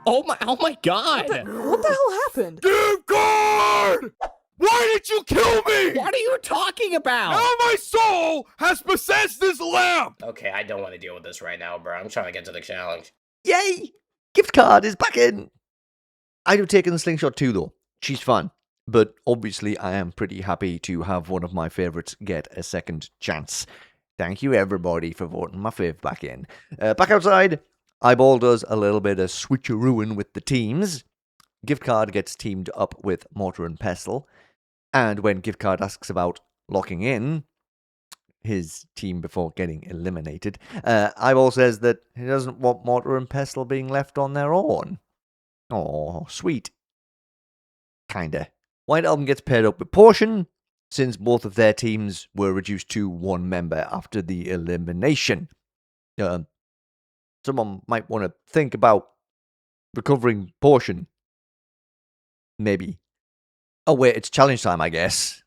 Oh my god! What the hell happened? Gift card! Why did you kill me? What are you talking about? Now my soul has possessed this lamp! Okay, I don't want to deal with this right now, bro. I'm trying to get to the challenge. Yay! Gift card is back in! I'd have taken the Slingshot too, though. She's fun. But obviously, I am pretty happy to have one of my favourites get a second chance. Thank you, everybody, for voting my fave back in. Back outside, Eyeball does a little bit of switcherooing with the teams. Gift Card gets teamed up with Mortar and Pestle. And when Gift Card asks about locking in his team before getting eliminated, Eyeball says that he doesn't want Mortar and Pestle being left on their own. Oh, sweet. Kinda. White Album gets paired up with Portion, since both of their teams were reduced to 1 member after the elimination. Someone might want to think about recovering Portion. Maybe. Oh wait, it's challenge time, I guess.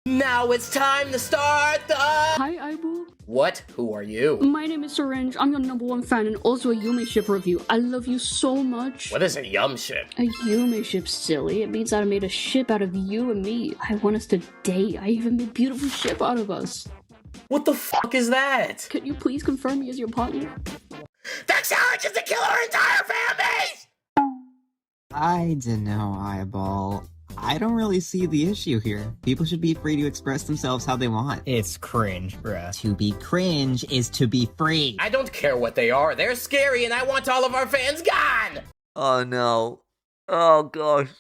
Now it's time to start the... Hi, Eyeball. What? Who are you? My name is Syringe. I'm your #1 fan and also a Yume ship review. I love you so much. What is a yum ship? A Yume ship, silly. It means I made a ship out of you and me. I want us to date. I even made a beautiful ship out of us. What the fuck is that? Can you please confirm me as your partner? That challenge is to kill our entire fan base! I dunno, Eyeball. I don't really see the issue here. People should be free to express themselves how they want. It's cringe, bruh. To be cringe is to be free. I don't care what they are. They're scary and I want all of our fans gone! Oh no. Oh gosh.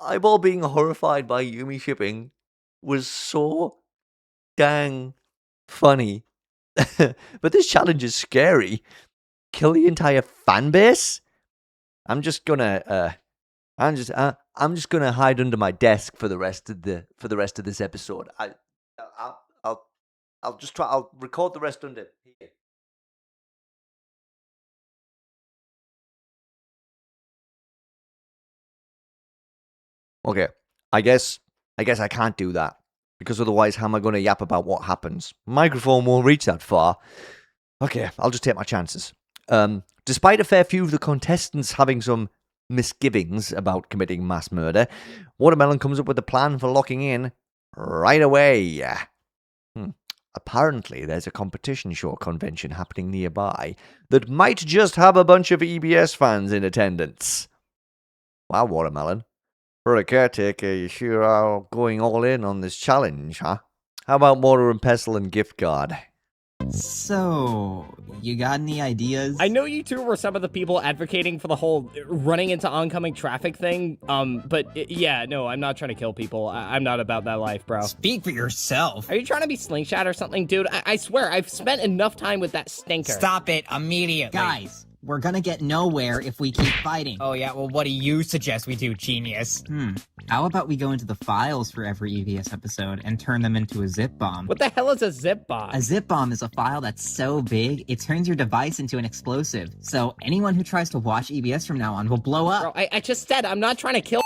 Eyeball being horrified by Yumi shipping was so dang funny. But this challenge is scary. Kill the entire fan base? I'm just gonna hide under my desk for the rest of this episode. I'll record the rest under here. Okay. I guess I can't do that. Because otherwise, how am I going to yap about what happens? Microphone won't reach that far. Okay, I'll just take my chances. Despite a fair few of the contestants having some misgivings about committing mass murder, Watermelon comes up with a plan for locking in right away. Apparently, there's a competition show convention happening nearby that might just have a bunch of EBS fans in attendance. Wow, Watermelon. For a caretaker, you sure are going all in on this challenge, huh? How about mortar and pestle and gift card? So, you got any ideas? I know you two were some of the people advocating for the whole running into oncoming traffic thing, but yeah, no, I'm not trying to kill people. I'm not about that life, bro. Speak for yourself. Are you trying to be Slingshot or something, dude? I swear, I've spent enough time with that stinker. Stop it immediately. Guys, we're gonna get nowhere if we keep fighting. Oh yeah, well what do you suggest we do, genius? How about we go into the files for every EBS episode and turn them into a zip bomb? What the hell is a zip bomb? A zip bomb is a file that's so big, it turns your device into an explosive. So anyone who tries to watch EBS from now on will blow up. Bro, I just said I'm not trying to kill.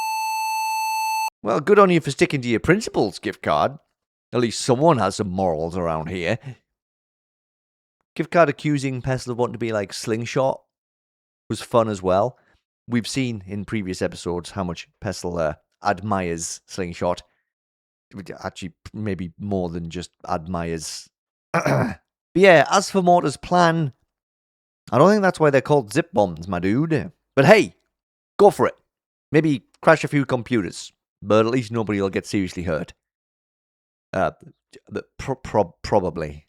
Well, good on you for sticking to your principles, gift card. At least someone has some morals around here. Gift card accusing Pestle of wanting to be like Slingshot was fun as well. We've seen in previous episodes how much Pestle admires Slingshot. Actually, maybe more than just admires. But yeah, as for Mortar's plan, I don't think that's why they're called zip bombs, my dude. But hey, go for it. Maybe crash a few computers, but at least nobody will get seriously hurt. Probably.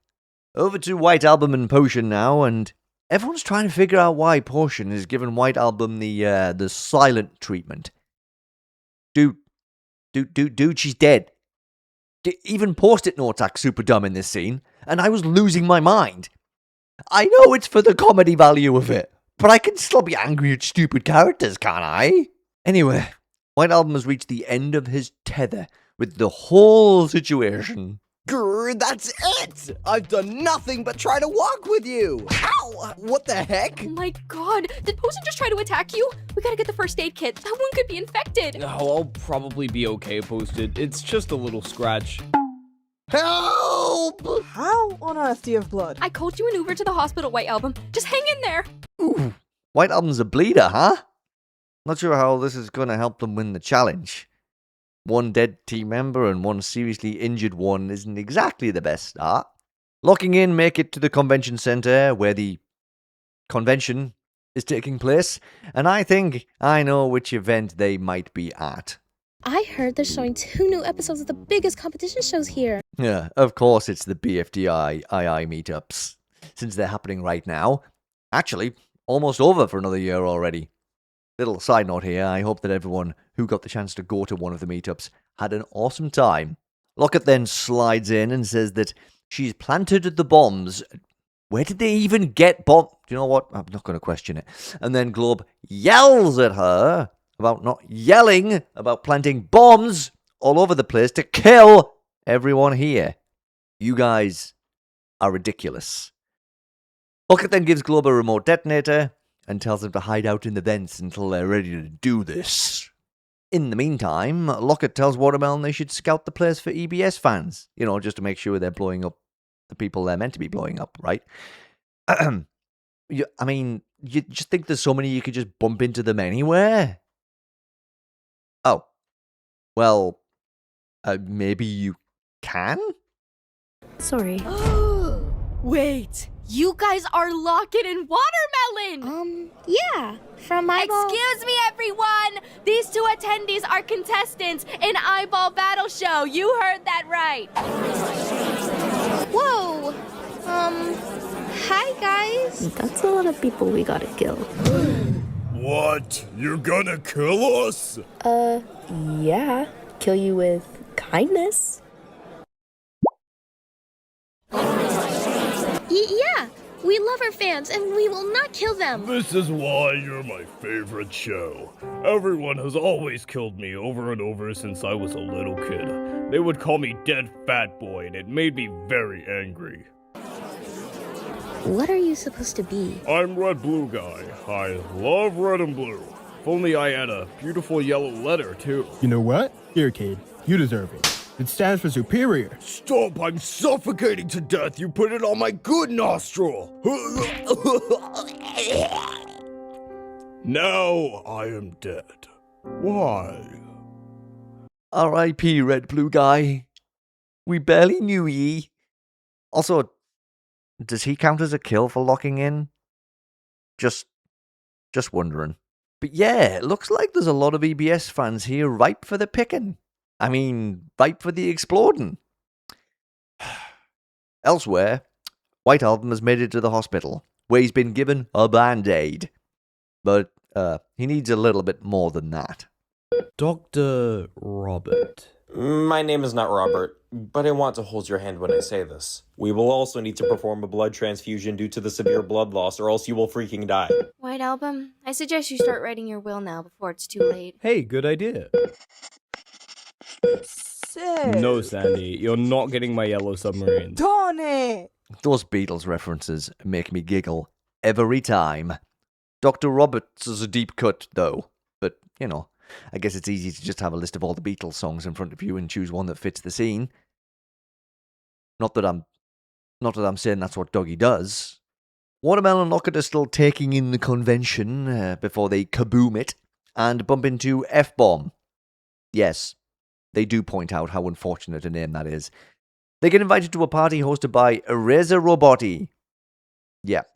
Over to White Album and Potion now, and everyone's trying to figure out why Potion has given White Album the silent treatment. Dude, she's dead. Even Post-it notes act super dumb in this scene, and I was losing my mind. I know it's for the comedy value of it, but I can still be angry at stupid characters, can't I? Anyway, White Album has reached the end of his tether with the whole situation. Grr, that's it! I've done nothing but try to walk with you! Ow! What the heck? Oh my god, did Potion just try to attack you? We gotta get the first aid kit. That one could be infected. No, I'll probably be okay, Posted. It's just a little scratch. Help! How on earth do you have blood? I called you an Uber to the hospital, White Album. Just hang in there. Ooh, White Album's a bleeder, huh? Not sure how this is going to help them win the challenge. One dead team member and one seriously injured one isn't exactly the best start. Locking in make it to the convention center where the convention is taking place, and I think I know which event they might be at. I heard they're showing 2 new episodes of the biggest competition shows here. Yeah, of course it's the BFDI II meetups, since they're happening right now. Actually, almost over for another year already. Little side note here, I hope that everyone who got the chance to go to one of the meetups had an awesome time. Lockett then slides in and says that she's planted the bombs. Where did they even get bombs? Do you know what? I'm not going to question it. And then Globe yells at her about not yelling about planting bombs all over the place to kill everyone here. You guys are ridiculous. Lockett then gives Globe a remote detonator and tells them to hide out in the vents until they're ready to do this. In the meantime, Lockett tells Watermelon they should scout the place for EBS fans, just to make sure they're blowing up the people they're meant to be blowing up, right? You just think there's so many you could just bump into them anywhere? Oh. Well, maybe you can? Sorry. Wait, you guys are Lockett and Watermelon! Yeah, from Eyeball. Excuse me, everyone! These 2 attendees are contestants in Eyeball Battle Show. You heard that right. Whoa! Hi, guys. That's a lot of people we gotta kill. What? You're gonna kill us? Yeah. Kill you with kindness? Yeah, we love our fans and we will not kill them. This is why you're my favorite show. Everyone has always killed me over and over since I was a little kid. They would call me Dead Fat Boy and it made me very angry. What are you supposed to be? I'm Red Blue Guy. I love red and blue. If only I had a beautiful yellow letter, too. You know what? Here, kid. You deserve it. It stands for superior. Stop! I'm suffocating to death! You put it on my good nostril! Now I am dead. Why? R.I.P. Red Blue Guy. We barely knew ye. Also, does he count as a kill for locking in? Just wondering. But yeah, it looks like there's a lot of EBS fans here ripe for the picking. I mean, ripe for the exploding. Elsewhere, White Album has made it to the hospital, where he's been given a band-aid. But he needs a little bit more than that. Dr. Robert. My name is not Robert, but I want to hold your hand when I say this. We will also need to perform a blood transfusion due to the severe blood loss, or else you will freaking die. White Album, I suggest you start writing your will now before it's too late. Hey, good idea. Sick. No, Sandy, you're not getting my yellow submarine. Darn it! Those Beatles references make me giggle every time. Dr. Roberts is a deep cut, though. But, you know, I guess it's easy to just have a list of all the Beatles songs in front of you and choose one that fits the scene. Not that I'm saying that's what Doggy does. Watermelon and Locket are still taking in the convention before they kaboom it and bump into F-Bomb. Yes, they do point out how unfortunate a name that is. They get invited to a party hosted by Eraser Robotti. Yep,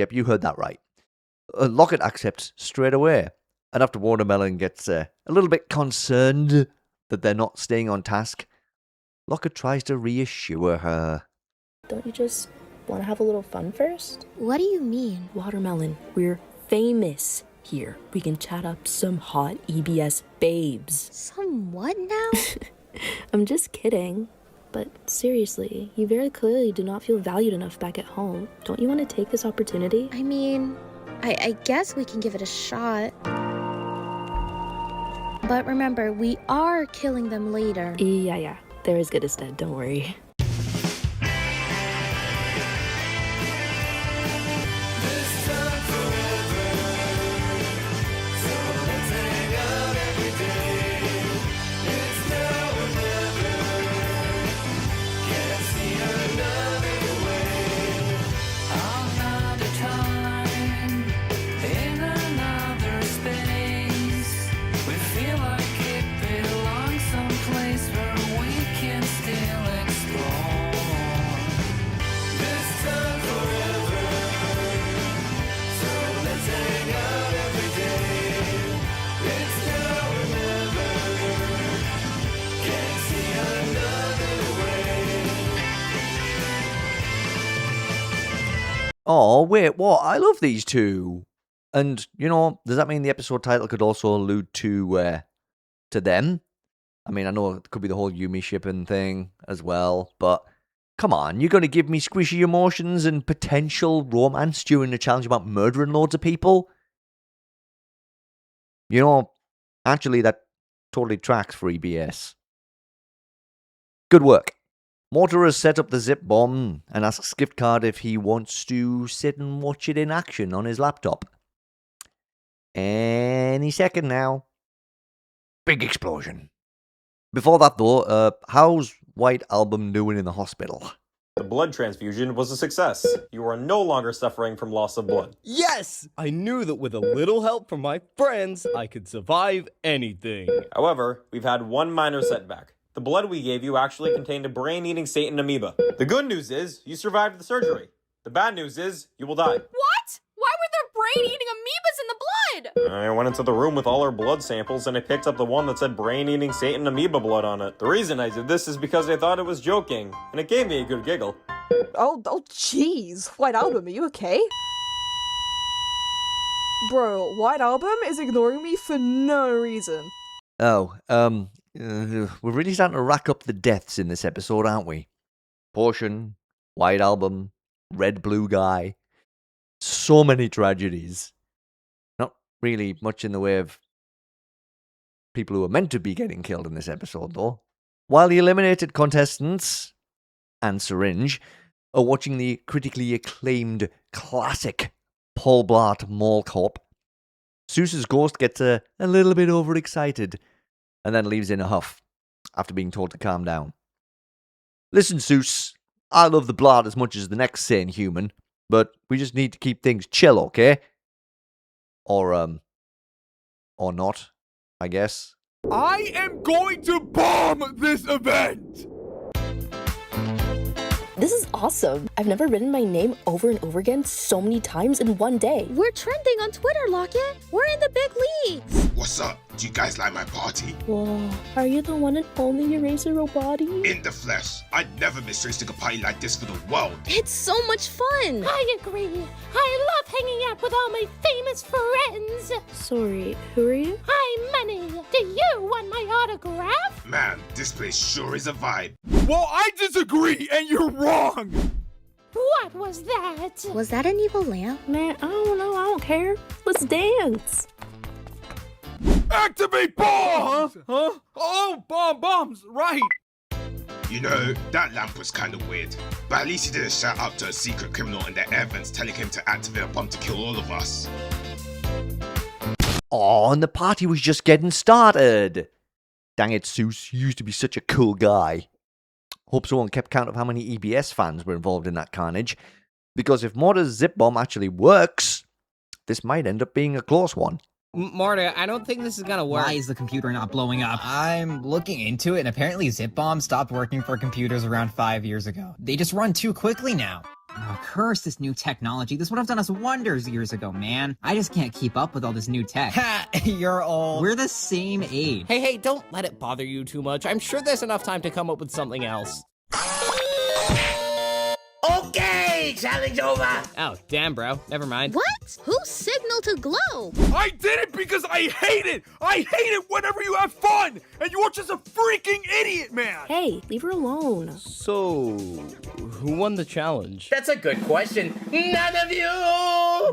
you heard that right. Locket accepts straight away. And after Watermelon gets a little bit concerned that they're not staying on task, Locket tries to reassure her. Don't you just want to have a little fun first? What do you mean? Watermelon, we're famous here. We can chat up some hot EBS babes. Some what now? I'm just kidding. But seriously, you very clearly do not feel valued enough back at home. Don't you want to take this opportunity? I mean, I guess we can give it a shot. But remember, we are killing them later. Yeah. They're as good as dead, don't worry. Oh, wait, what? I love these two. And, you know, does that mean the episode title could also allude to them? I mean, I know it could be the whole Yumi shipping thing as well, but come on, you're going to give me squishy emotions and potential romance during a challenge about murdering loads of people? You know, actually, that totally tracks for EBS. Good work. Mortar has set up the zip bomb and asks Giftcard if he wants to sit and watch it in action on his laptop. Any second now. Big explosion. Before that though, how's White Album doing in the hospital? The blood transfusion was a success. You are no longer suffering from loss of blood. Yes! I knew that with a little help from my friends, I could survive anything. However, we've had one minor setback. The blood we gave you actually contained a brain-eating Satan amoeba. The good news is, you survived the surgery. The bad news is, you will die. What? Why were there brain-eating amoebas in the blood? I went into the room with all our blood samples and I picked up the one that said brain-eating Satan amoeba blood on it. The reason I did this is because I thought it was joking, and it gave me a good giggle. Oh, jeez. White Album, are you okay? Bro, White Album is ignoring me for no reason. Oh, we're really starting to rack up the deaths in this episode, aren't we? Portion, White Album, Red Blue Guy. So many tragedies. Not really much in the way of people who are meant to be getting killed in this episode, though. While the eliminated contestants and Syringe are watching the critically acclaimed classic Paul Blart Mall Cop, Seuss's ghost gets a little bit overexcited and then leaves in a huff after being told to calm down. Listen, Seuss, I love the Blart as much as the next sane human, but we just need to keep things chill, okay? Or not, I guess. I am going to bomb this event! This is awesome. I've never written my name over and over again so many times in one day. We're trending on Twitter, Locket. We're in the big leagues. What's up? Do you guys like my party? Whoa, are you the one and only Eraser Roboti? In the flesh. I'd never miss hosting a party like this for the world. It's so much fun. I agree. I love hanging out with all my famous friends. Sorry, who are you? I'm Money. Do you want my autograph? Man, this place sure is a vibe. Well, I disagree, and you're wrong! What was that? Was that an evil lamp? Man, I don't know. I don't care. Let's dance. Activate bombs! Huh? Oh, bombs, right. You know, that lamp was kind of weird. But at least he didn't shout out to a secret criminal in the air vents telling him to activate a bomb to kill all of us. Oh, and the party was just getting started. Dang it, Seuss, you used to be such a cool guy. Hope someone kept count of how many EBS fans were involved in that carnage, because if Mortar's zip bomb actually works, this might end up being a close one. Mortar, I don't think this is gonna work. Why is the computer not blowing up? I'm looking into it, and apparently zip bombs stopped working for computers around 5 years ago. They just run too quickly now. Oh, curse this new technology. This would have done us wonders years ago, man. I just can't keep up with all this new tech. Ha! You're old. We're the same age. Hey, don't let it bother you too much. I'm sure there's enough time to come up with something else. Okay, challenge over. Oh, damn, bro. Never mind. What? Who signaled to glow? I did it because I hate it! I hate it whenever you have fun! And you're just a freaking idiot, man! Hey, leave her alone. So, who won the challenge? That's a good question. None of you!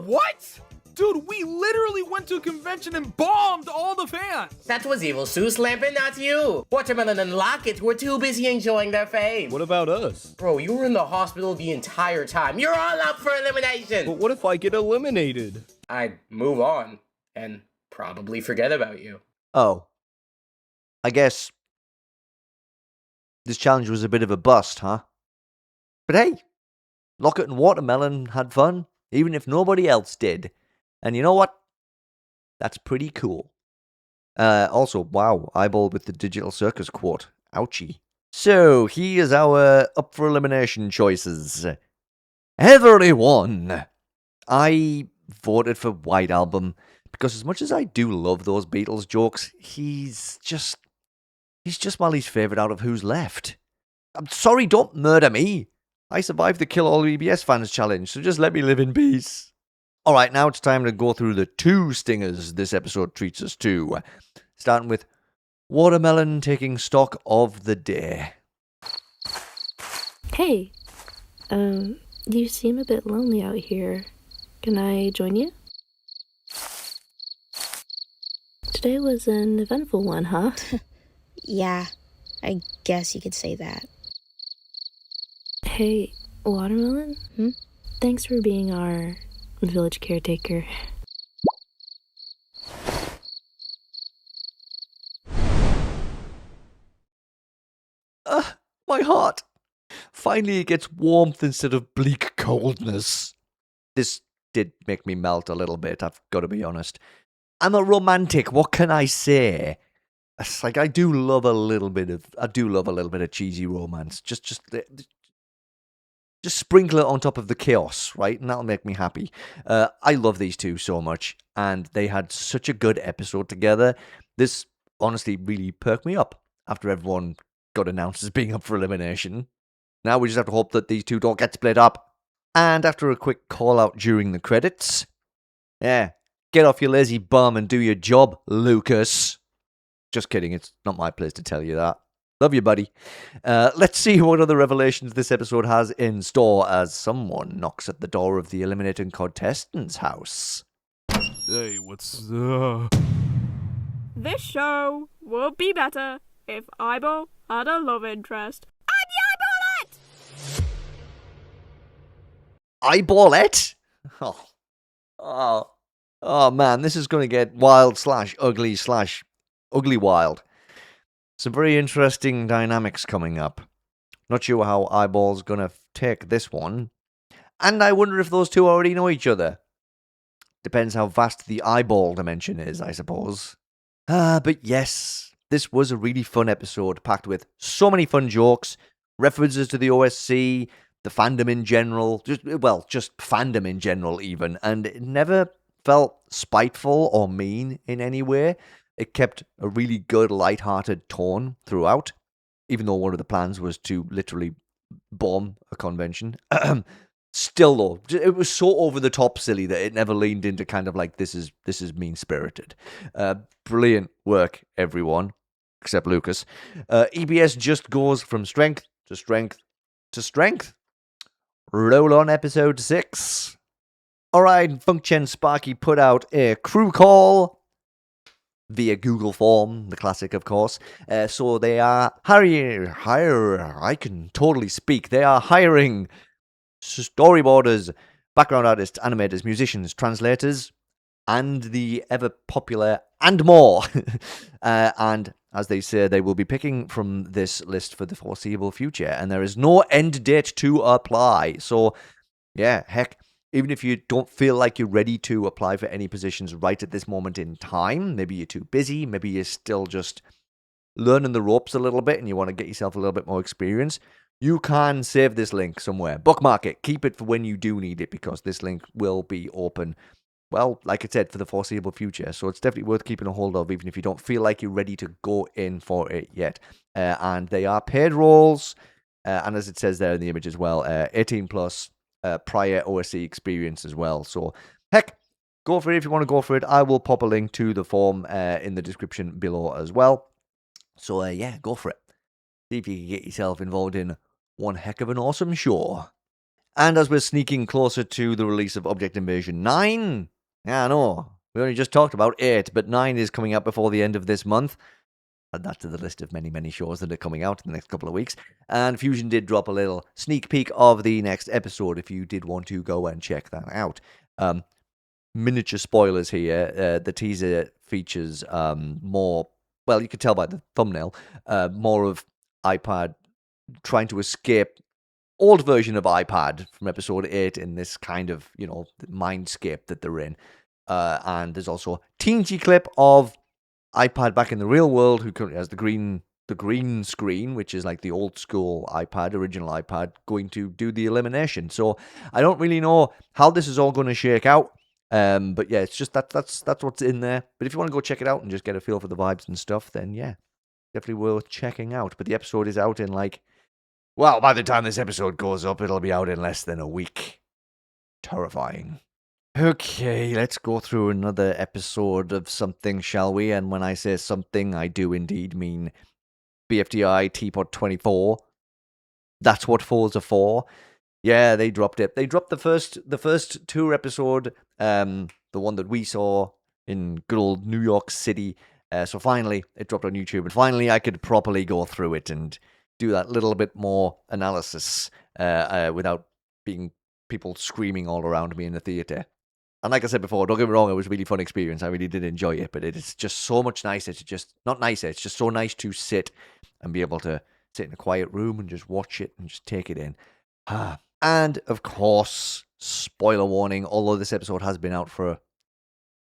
What? Dude, we literally went to a convention and bombed all the fans! That was Evil Seuss Lampin', not you! Watermelon and Locket were too busy enjoying their fame. What about us? Bro, you were in the hospital the entire time. You're all up for elimination! But what if I get eliminated? I'd move on and probably forget about you. Oh. I guess this challenge was a bit of a bust, huh? But hey, Locket and Watermelon had fun, even if nobody else did. And you know what? That's pretty cool. Also, wow, eyeball with the Digital Circus quote. Ouchie. So, here's our up for elimination choices. Everyone! I voted for White Album, because as much as I do love those Beatles jokes, he's just my least favourite out of who's left. I'm sorry, don't murder me. I survived the Kill All EBS Fans challenge, so just let me live in peace. Alright, now it's time to go through the 2 stingers this episode treats us to. Starting with Watermelon taking stock of the day. Hey, you seem a bit lonely out here. Can I join you? Today was an eventful one, huh? Yeah, I guess you could say that. Hey, Watermelon? Thanks for being our village caretaker. My heart. Finally it gets warmth instead of bleak coldness. This did make me melt a little bit, I've got to be honest. I'm a romantic, what can I say? It's like I do love a little bit of cheesy romance. Just sprinkle it on top of the chaos, right? And that'll make me happy. I love these two so much, and they had such a good episode together. This honestly really perked me up after everyone got announced as being up for elimination. Now we just have to hope that these two don't get split up. And after a quick call out during the credits, yeah, get off your lazy bum and do your job, Lucas. Just kidding, it's not my place to tell you that. Love you, buddy. Let's see what other revelations this episode has in store as someone knocks at the door of the eliminating contestant's house. Hey, what's This show would be better if Eyeball had a love interest. I'm the Eyeballette? Oh man, this is going to get wild / ugly / ugly wild. Some very interesting dynamics coming up. Not sure how Eyeball's going to take this one. And I wonder if those two already know each other. Depends how vast the eyeball dimension is, I suppose. But yes, this was a really fun episode, packed with so many fun jokes, references to the OSC, the fandom in general, just fandom in general even, and it never felt spiteful or mean in any way. It kept a really good, light-hearted tone throughout, even though one of the plans was to literally bomb a convention. Still, though, it was so over-the-top silly that it never leaned into kind of like, this is mean-spirited. Brilliant work, everyone, except Lucas. EBS just goes from strength to strength to strength. Roll on episode 6. Alright, Funkchen-Sparky put out a crew call via Google Form, the classic, of course. So they are I can totally speak. They are hiring storyboarders, background artists, animators, musicians, translators, and the ever-popular and more. And as they say, they will be picking from this list for the foreseeable future, and there is no end date to apply. So, yeah, heck, even if you don't feel like you're ready to apply for any positions right at this moment in time, maybe you're too busy, maybe you're still just learning the ropes a little bit and you want to get yourself a little bit more experience, you can save this link somewhere. Bookmark it. Keep it for when you do need it, because this link will be open, well, like I said, for the foreseeable future. So it's definitely worth keeping a hold of, even if you don't feel like you're ready to go in for it yet. And they are paid roles, and as it says there in the image as well, 18 plus, prior OSC experience as well. So, heck, go for it if you want to go for it. I will pop a link to the form in the description below as well. So, yeah, go for it. See if you can get yourself involved in one heck of an awesome show. And as we're sneaking closer to the release of Object Invasion 9, yeah, I know, we only just talked about 8, but 9 is coming out before the end of this month. Add that to the list of many, many shows that are coming out in the next couple of weeks. And Fusion did drop a little sneak peek of the next episode if you did want to go and check that out. Miniature spoilers here. The teaser features more, well, you could tell by the thumbnail, more of iPad trying to escape old version of iPad from episode 8 in this kind of, mindscape that they're in. And there's also a teensy clip of iPad back in the real world, who currently has the green screen, which is like the old school iPad, original iPad, going to do the elimination. So I don't really know how this is all going to shake out. But yeah, it's just that's what's in there. But if you want to go check it out and just get a feel for the vibes and stuff, then yeah, definitely worth checking out. But the episode is out in by the time this episode goes up, it'll be out in less than a week. Terrifying. Okay, let's go through another episode of something, shall we? And when I say something, I do indeed mean BFDI TPOT 24. That's what 4s are for. Yeah, they dropped it. They dropped the first tour episode, the one that we saw in good old New York City. So finally, it dropped on YouTube, and finally I could properly go through it and do that little bit more analysis without being people screaming all around me in the theater. And like I said before, don't get me wrong, it was a really fun experience. I really did enjoy it, but it's just so much nicer to just, not nicer, it's just so nice to sit and be able to sit in a quiet room and just watch it and just take it in. And of course, spoiler warning, although this episode has been out for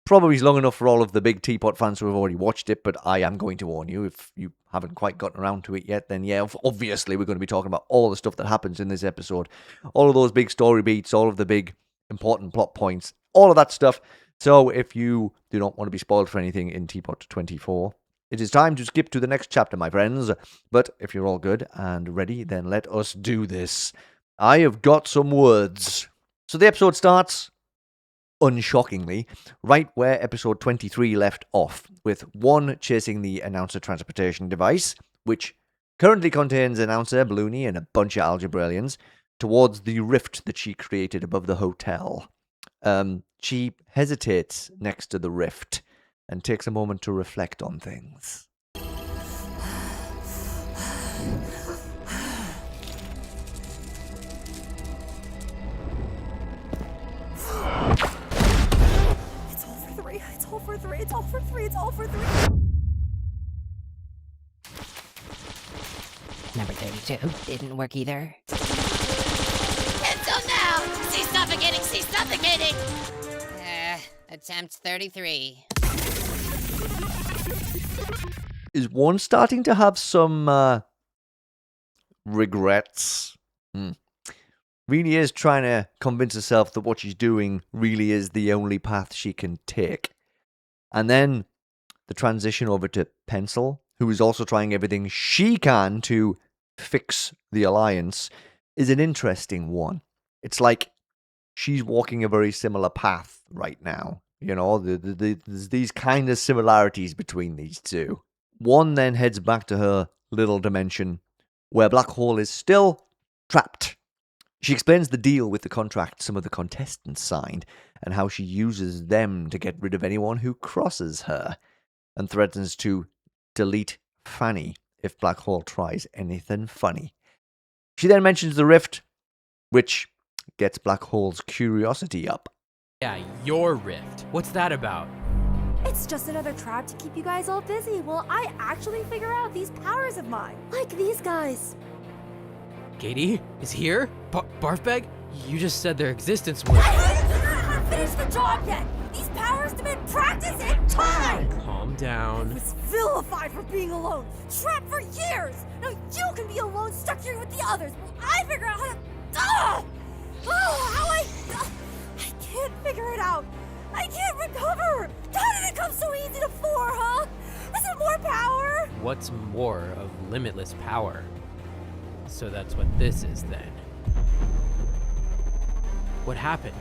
probably long enough for all of the big Teapot fans who have already watched it, but I am going to warn you, if you haven't quite gotten around to it yet, then yeah, obviously we're going to be talking about all the stuff that happens in this episode. All of those big story beats, all of the big important plot points, all of that stuff. So if you do not want to be spoiled for anything in Teapot 24, it is time to skip to the next chapter, my friends. But if you're all good and ready, then let us do this. I have got some words. So the episode starts, unshockingly, right where episode 23 left off, with one chasing the announcer transportation device, which currently contains announcer, Balloony, and a bunch of Algebralians, towards the rift that she created above the hotel. She hesitates next to the rift and takes a moment to reflect on things. It's all for 3. It's all for 3. It's all for 3. It's all for 3. Number 32 didn't work either. Pencil now! She's suffocating! She's suffocating! Attempt 33. Is one starting to have some regrets? Really is trying to convince herself that what she's doing really is the only path she can take. And then the transition over to Pencil, who is also trying everything she can to fix the alliance, is an interesting one. It's like she's walking a very similar path right now. You know, there's these kind of similarities between these two. One then heads back to her little dimension, where Black Hole is still trapped. She explains the deal with the contract some of the contestants signed, and how she uses them to get rid of anyone who crosses her, and threatens to delete Fanny if Black Hole tries anything funny. She then mentions the rift, which gets Black Hole's curiosity up. Yeah, your rift. What's that about? It's just another trap to keep you guys all busy while I actually figure out these powers of mine. Like these guys. Katie is here? Barfbag? You just said their existence was... I haven't finished the job yet! These powers demand practice and time! Calm down. I was vilified for being alone, trapped for years! Now you can be alone, stuck here with the others, while I figure out how to... I can't figure it out! I can't recover! How did it come so easy to 4, huh? Is it more power? What's more of limitless power? So that's what this is then. What happened?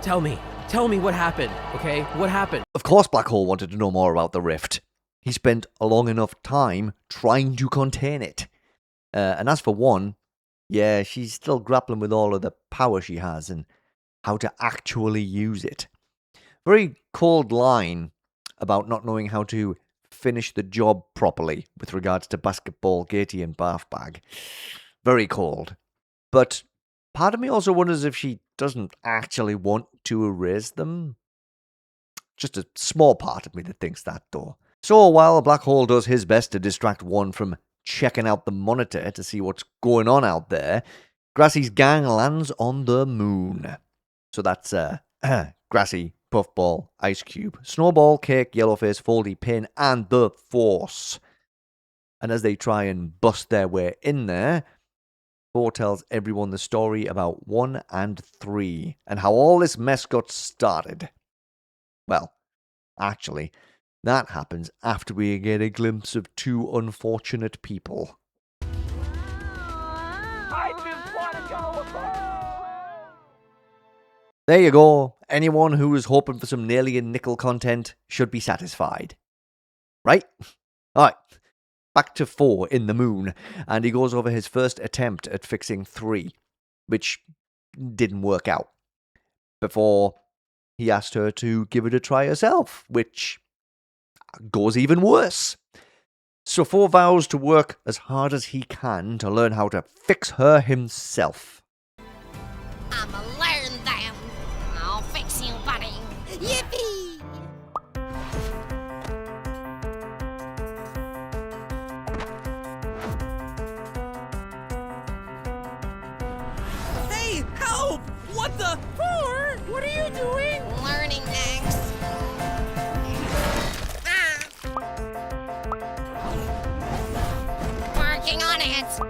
Tell me what happened, okay? What happened? Of course Black Hole wanted to know more about the rift. He spent a long enough time trying to contain it. And as for one, yeah, she's still grappling with all of the power she has and how to actually use it. Very cold line about not knowing how to finish the job properly with regards to basketball, Katie, and Barfbag. Very cold. But part of me also wonders if she doesn't actually want to erase them. Just a small part of me that thinks that, though. So while Black Hole does his best to distract one from checking out the monitor to see what's going on out there, Grassy's gang lands on the moon. So that's Grassy, Puffball, Ice Cube, Snowball, Cake, Yellowface, Foldy, Pin, and the Force. And as they try and bust their way in there, 4 tells everyone the story about 1 and 3 and how all this mess got started. Well, actually, that happens after we get a glimpse of 2 unfortunate people. I just want to go home. There you go. Anyone who was hoping for some Alien Nickel content should be satisfied. Right? Alright. Back to 4 in the moon, and he goes over his first attempt at fixing 3, which didn't work out. Before he asked her to give it a try herself, which goes even worse. So 4 vows to work as hard as he can to learn how to fix her himself. I'ma learn them. I'll fix you, buddy. Yippee! Hey, help! What the? What are you doing? Learning next. Working on it.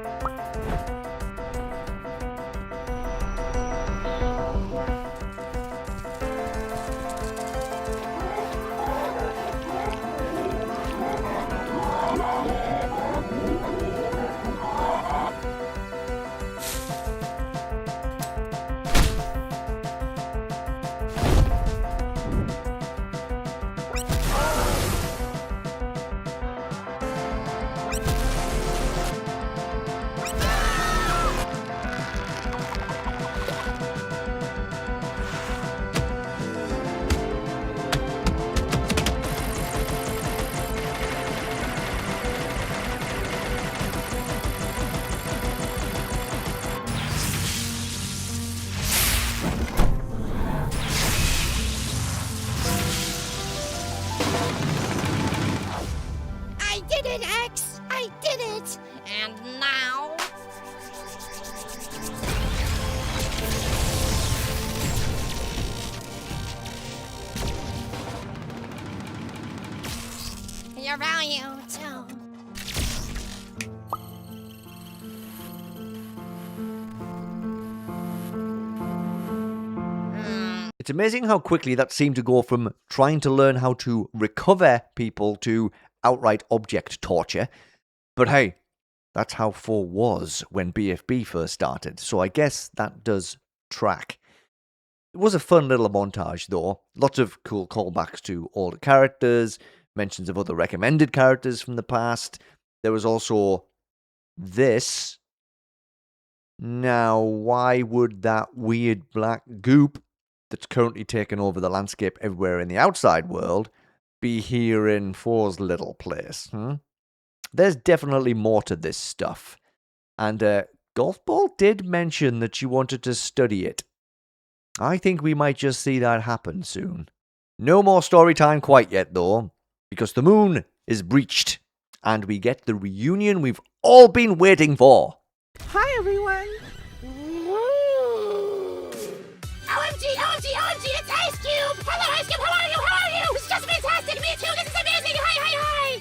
I did it, X! I did it! And now... your value, too. It's amazing how quickly that seemed to go from trying to learn how to recover people to outright object torture. But hey, that's how 4 was when BFB first started, so I guess that does track. It was a fun little montage though, lots of cool callbacks to older characters, mentions of other recommended characters from the past. There was also this. Now, why would that weird black goop that's currently taken over the landscape everywhere in the outside world be here in 4's little place? There's definitely more to this stuff. And Golf Ball did mention that she wanted to study it. I think we might just see that happen soon. No more story time quite yet, though, because the moon is breached, and we get the reunion we've all been waiting for. Hi, everyone. OMG, it's Ice Cube! Hello, Ice Cube, how are you? It's just fantastic, me too, this is amazing, hi!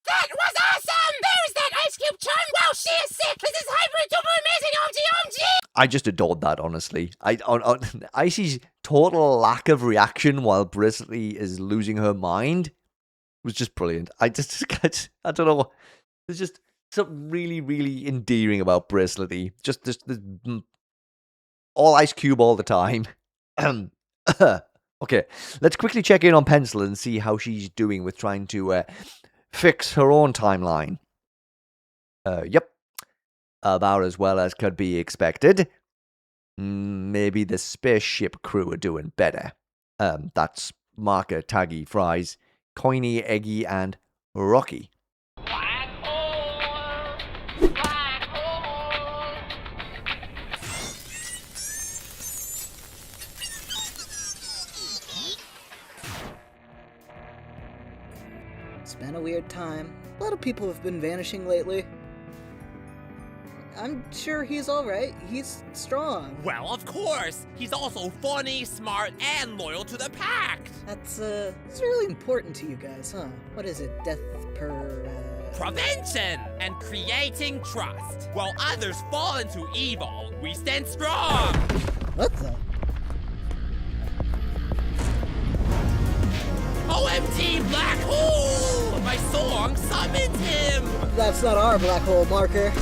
That was awesome! There's that Ice Cube chun! Wow, she is sick! This is hyper-duper amazing, OMG! I just adored that, honestly. Icy's total lack of reaction while Bristly is losing her mind was just brilliant. I don't know. There's just something really, really endearing about Bristly. Just this all Ice Cube all the time. Okay, let's quickly check in on Pencil and see how she's doing with trying to fix her own timeline. Yep. About as well as could be expected. Maybe the spaceship crew are doing better. That's Marker, Taggy, Fries, Coiny, Eggy, and Rocky. It's been a weird time. A lot of people have been vanishing lately. I'm sure he's alright. He's strong. Well, of course! He's also funny, smart, and loyal to the pact! That's really important to you guys, huh? What is it? Death per... Prevention! And creating trust. While others fall into evil, we stand strong! What the? OMG Black Hole! My song summoned him! That's not our black hole, Marker.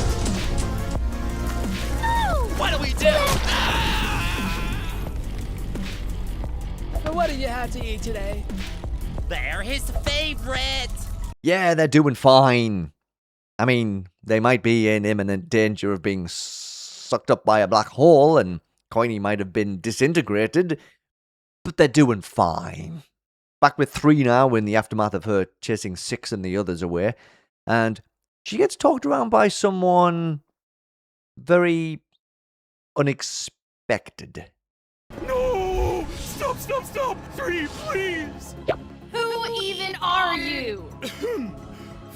What do we do? So what did you have to eat today? They're his favorite. Yeah, they're doing fine. I mean, they might be in imminent danger of being sucked up by a black hole, and Coiny might have been disintegrated, but they're doing fine. Back with 3 now in the aftermath of her chasing 6 and the others away, and she gets talked around by someone very unexpected. No! Stop! 3, please! Who even are you?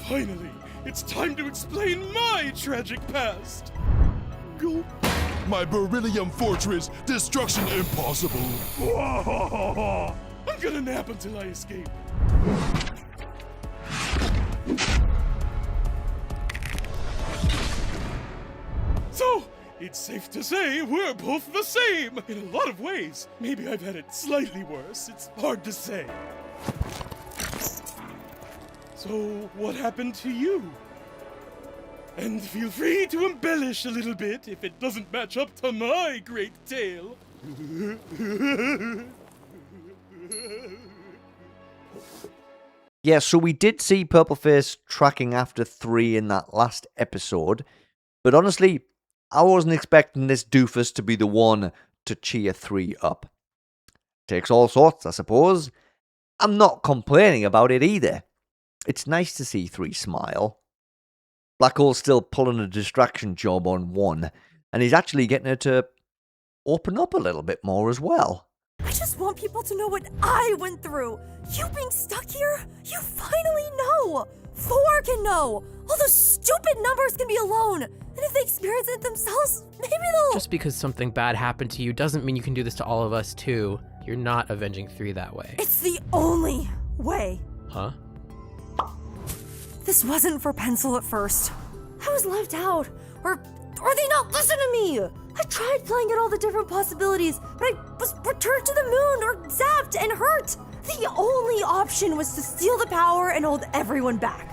Finally, it's time to explain my tragic past. Go. My beryllium fortress, destruction impossible. I'm gonna nap until I escape. So, it's safe to say we're both the same in a lot of ways. Maybe I've had it slightly worse. It's hard to say. So, what happened to you? And feel free to embellish a little bit if it doesn't match up to my great tale. Yeah, so we did see Purpleface tracking after 3 in that last episode, but honestly, I wasn't expecting this doofus to be the one to cheer 3 up. Takes all sorts, I suppose. I'm not complaining about it either. It's nice to see 3 smile. Black Hole's still pulling a distraction job on 1, and he's actually getting her to open up a little bit more as well. I just want people to know what I went through. You being stuck here, you finally know. 4 can know. All those stupid numbers can be alone. And if they experience it themselves, maybe they'll... Just because something bad happened to you doesn't mean you can do this to all of us too. You're not avenging 3 that way. It's the only way. Huh? This wasn't for Pencil at first. I was left out. Or they not listen to me? I tried playing at all the different possibilities, but I was returned to the moon or zapped and hurt. The only option was to steal the power and hold everyone back.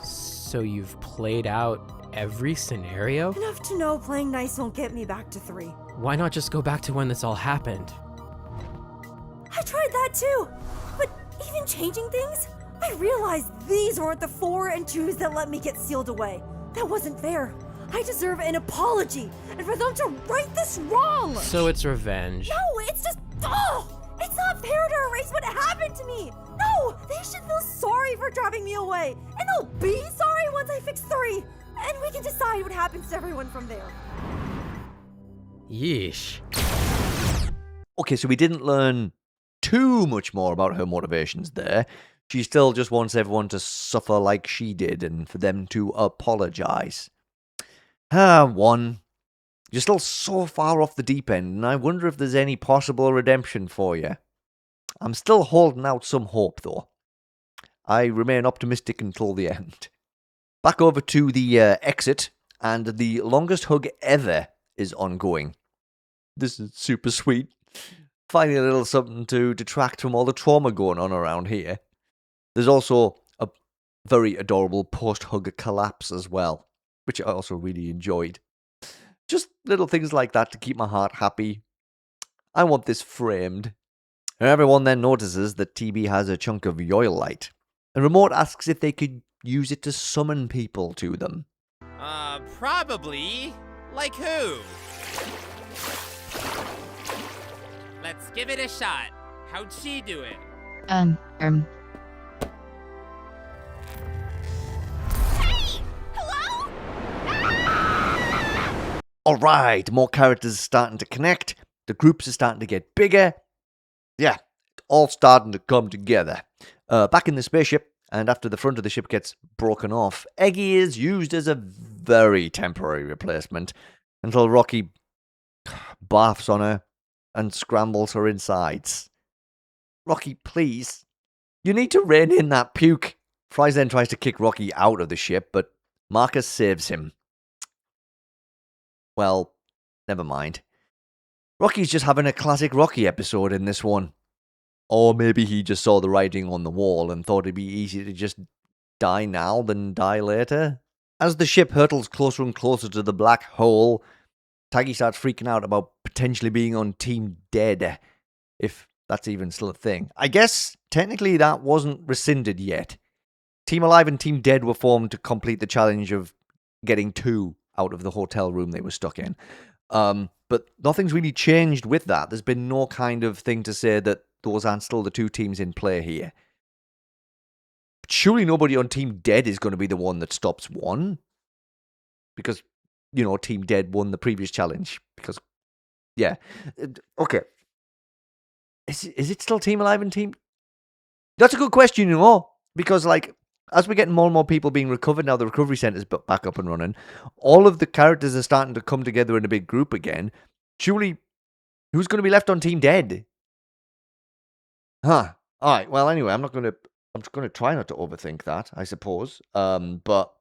So you've played out every scenario? Enough to know playing nice won't get me back to 3. Why not just go back to when this all happened? I tried that too, but even changing things, I realized these weren't the 4 and 2s that let me get sealed away. That wasn't fair. I deserve an apology, and for them to right this wrong! So it's revenge. No, it's just, it's not fair to erase what happened to me! No, they should feel sorry for driving me away, and they'll be sorry once I fix 3, and we can decide what happens to everyone from there. Yeesh. Okay, so we didn't learn too much more about her motivations there. She still just wants everyone to suffer like she did and for them to apologize. One, you're still so far off the deep end, and I wonder if there's any possible redemption for you. I'm still holding out some hope, though. I remain optimistic until the end. Back over to the exit, and the longest hug ever is ongoing. This is super sweet. Finding a little something to detract from all the trauma going on around here. There's also a very adorable post-hug collapse as well, which I also really enjoyed. Just little things like that to keep my heart happy. I want this framed. And everyone then notices that TB has a chunk of yoil light. And Remote asks if they could use it to summon people to them. Probably. Like who? Let's give it a shot. How'd she do it? Alright, more characters are starting to connect. The groups are starting to get bigger. Yeah, all starting to come together. Back in the spaceship, and after the front of the ship gets broken off, Eggy is used as a very temporary replacement until Rocky barfs on her and scrambles her insides. Rocky, please. You need to rein in that puke. Fries then tries to kick Rocky out of the ship, but Marcus saves him. Well, never mind. Rocky's just having a classic Rocky episode in this one. Or maybe he just saw the writing on the wall and thought it'd be easier to just die now than die later. As the ship hurtles closer and closer to the black hole, Taggy starts freaking out about potentially being on Team Dead, if that's even still a thing. I guess, technically, that wasn't rescinded yet. Team Alive and Team Dead were formed to complete the challenge of getting 2 out of the hotel room they were stuck in. But nothing's really changed with that. There's been no kind of thing to say that those aren't still the 2 teams in play here. But surely nobody on Team Dead is going to be the one that stops 1. Because, you know, Team Dead won the previous challenge. Because, yeah. Okay. Is it still Team Alive and Team... That's a good question, you know. Because, like, as we're getting more and more people being recovered now, the recovery center's back up and running, all of the characters are starting to come together in a big group again. Surely, who's going to be left on Team Dead? Huh. Alright, well, anyway, I'm just going to try not to overthink that, I suppose. But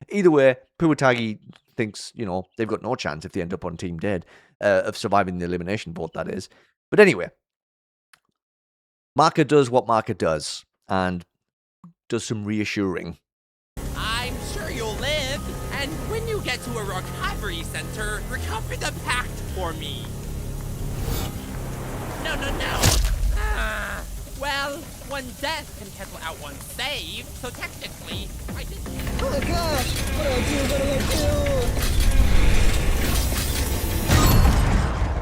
either way, Puatagi thinks, you know, they've got no chance if they end up on Team Dead, of surviving the elimination vote, that is. But anyway, Marker does what Marker does, and does some reassuring. I'm sure you'll live, and when you get to a recovery center, recover the pact for me. No. Well, one death can cancel out one save, so technically, I did. Oh my gosh!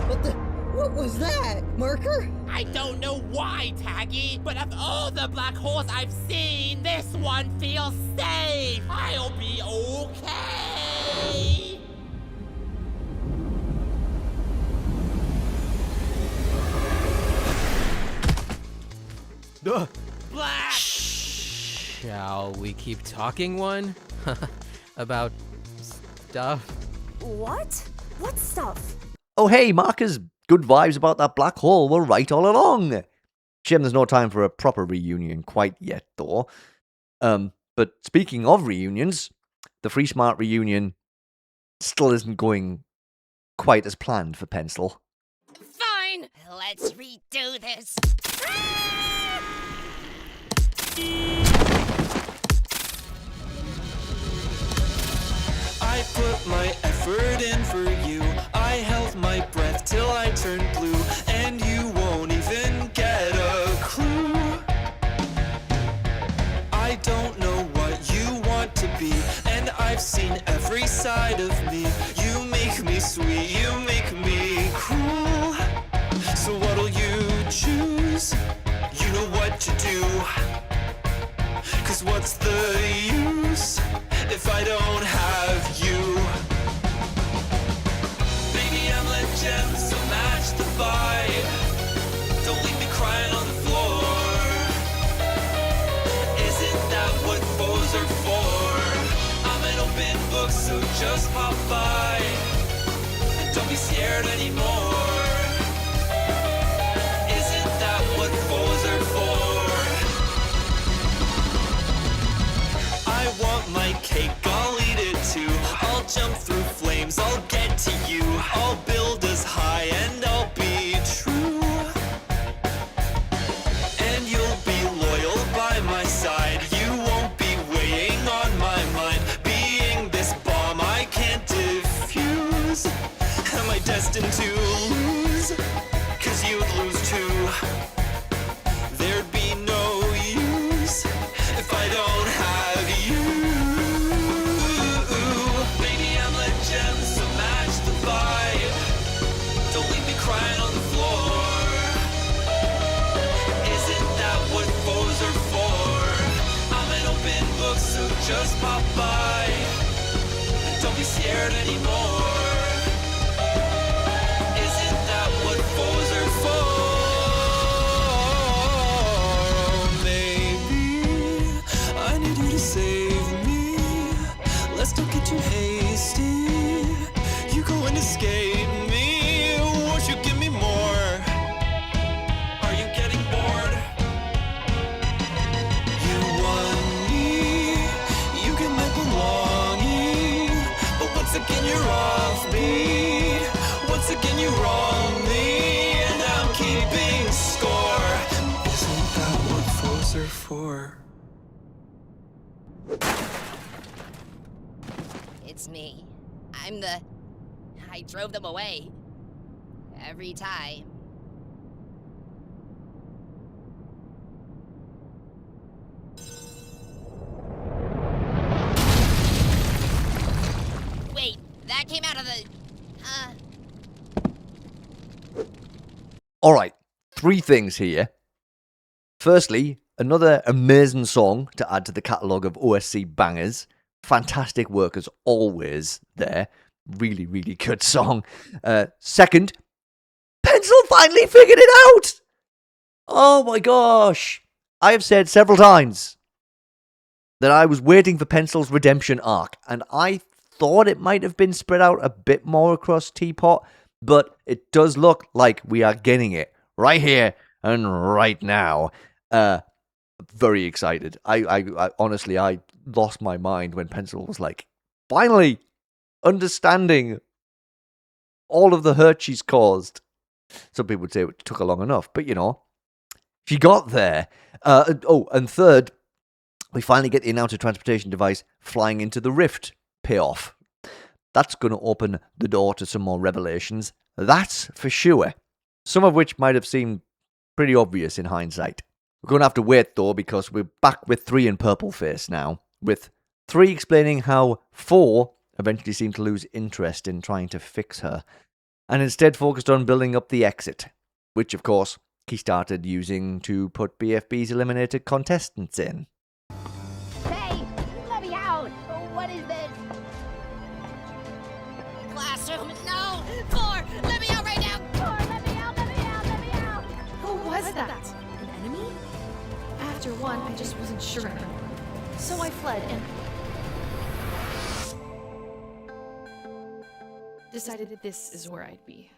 What do I do? What was that? Marker? I don't know why, Taggy, but of all the black holes I've seen, this one feels safe. I'll be okay. Black! Shall we keep talking one? About stuff? What? What stuff? Oh hey, Marker's good vibes about that black hole were right all along. Shame there's no time for a proper reunion quite yet, though. But But speaking of reunions, the Free Smart reunion still isn't going quite as planned for Pencil. Fine, let's redo this. I put my effort in for you. I held my breath till I turned blue, and you won't even get a clue. I don't know what you want to be, and I've seen every side of me. You make me sweet, you make me cruel. So what'll you choose? You know what to do. 'Cause what's the use if I don't have you? Baby, I'm a gem, so match the vibe. Don't leave me crying on the floor. Isn't that what foes are for? I'm an open book, so just pop by. And don't be scared anymore. Isn't that what foes are for? I want my cake, I'll eat it too. I'll jump through flames, I'll get to you. I'll build as high and I'll be true. And you'll be loyal by my side. You won't be weighing on my mind. Being this bomb I can't defuse. Am I destined to lose? 'Cause you'd lose too. There'd be no use if I don't have you. Baby, I'm a gem, so match the vibe. Don't leave me crying on the floor. Isn't that what foes are for? I'm an open book, so just pop by. And don't be scared anymore. Isn't that what foes are for? Maybe I need you to save me. Let's don't get too hasty. You go and escape me. Won't you give me more? Are you getting bored? You want me. You get my belonging. But once again you're offbeat. Once again you wrong me. And I'm keeping score. Isn't that what foes are for? It's me. I drove them away. Every time. Wait, that came out of the... Alright, 3 things here. Firstly, another amazing song to add to the catalogue of OSC bangers. Fantastic work as always there. Really, really good song. Second, Pencil finally figured it out! Oh my gosh. I have said several times that I was waiting for Pencil's redemption arc, and I thought it might have been spread out a bit more across TPOT, but it does look like we are getting it right here and right now. Very excited. I honestly, I lost my mind when Pencil was like, finally understanding all of the hurt she's caused. Some people would say it took her long enough, but you know, she got there. And third, we finally get the announcer transportation device flying into the rift payoff. That's going to open the door to some more revelations. That's for sure. Some of which might have seemed pretty obvious in hindsight. We're going to have to wait though, because we're back with 3 in Purple Face now, with 3 explaining how 4 eventually seemed to lose interest in trying to fix her, and instead focused on building up the exit, which of course he started using to put BFB's eliminated contestants in. Hey, let me out! What is this? Classroom, no! 4, let me out right now! 4, let me out, let me out, let me out! Who was that? An enemy? After one, I just wasn't sure. So I fled and decided that this is where I'd be.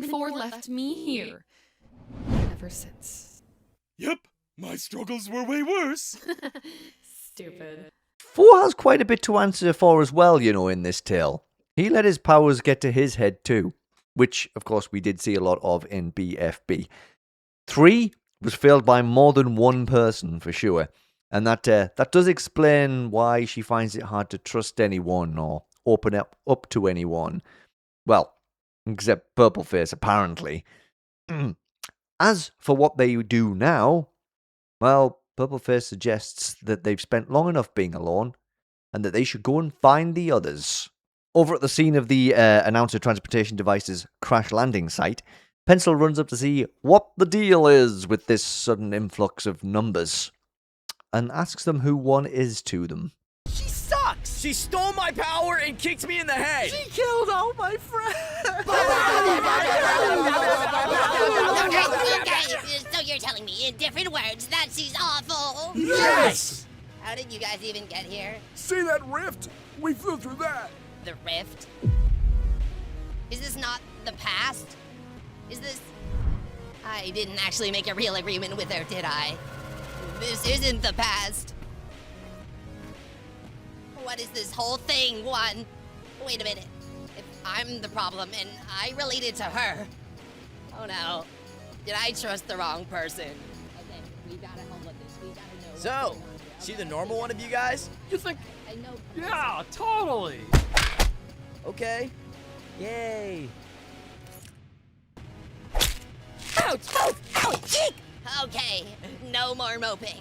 then 4 left me here. Ever since. Yep, my struggles were way worse. Stupid. 4 has quite a bit to answer for as well, you know, in this tale. He let his powers get to his head too, which, of course, we did see a lot of in BFB. 3 was failed by more than one person, for sure. And that does explain why she finds it hard to trust anyone or open up to anyone. Well, except Purpleface, apparently. As for what they do now, well, Purpleface suggests that they've spent long enough being alone, and that they should go and find the others. Over at the scene of the Announcer Transportation Device's crash landing site, Pencil runs up to see what the deal is with this sudden influx of numbers, and asks them who one is to them. She sucks! She stole my power and kicked me in the head! She killed all my friends! Okay, so you're telling me in different words that she's awful? Yes! How did you guys even get here? See that rift? We flew through that. The rift? Is this not the past? Is this... I didn't actually make a real agreement with her, did I? This isn't the past. What is this whole thing, One? Wait a minute. If I'm the problem and I related to her... Oh no. Did I trust the wrong person? Okay, we gotta help with this. We gotta know... So, she the normal one of you guys? You think... I know... Yeah, totally! Okay. Yay. Ouch! Ouch! Ouch! Eek! Okay, no more moping.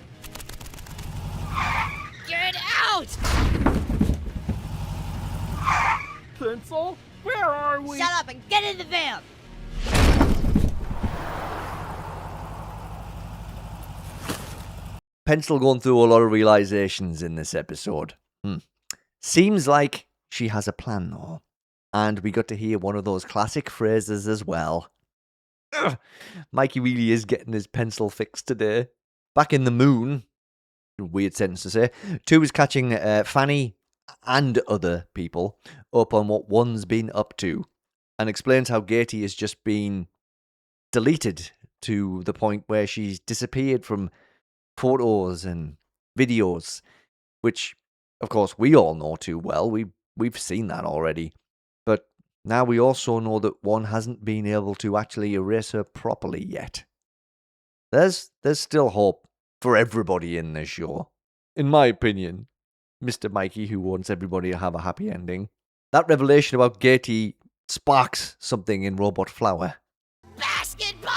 Get out! Pencil? Where are we? Shut up and get in the van! Pencil going through a lot of realizations in this episode. Seems like she has a plan, though. And we got to hear one of those classic phrases as well. Ugh, Mikey really is getting his pencil fixed today. Back in the moon, weird sentence to say, 2 is catching Fanny and other people up on what 1's been up to, and explains how Gaty has just been deleted to the point where she's disappeared from photos and videos, which, of course, we all know too well. We've seen that already. But now we also know that 1 hasn't been able to actually erase her properly yet. There's still hope for everybody in this show. In my opinion, Mr. Mikey, who wants everybody to have a happy ending. That revelation about Gaty sparks something in Robot Flower. Basketball!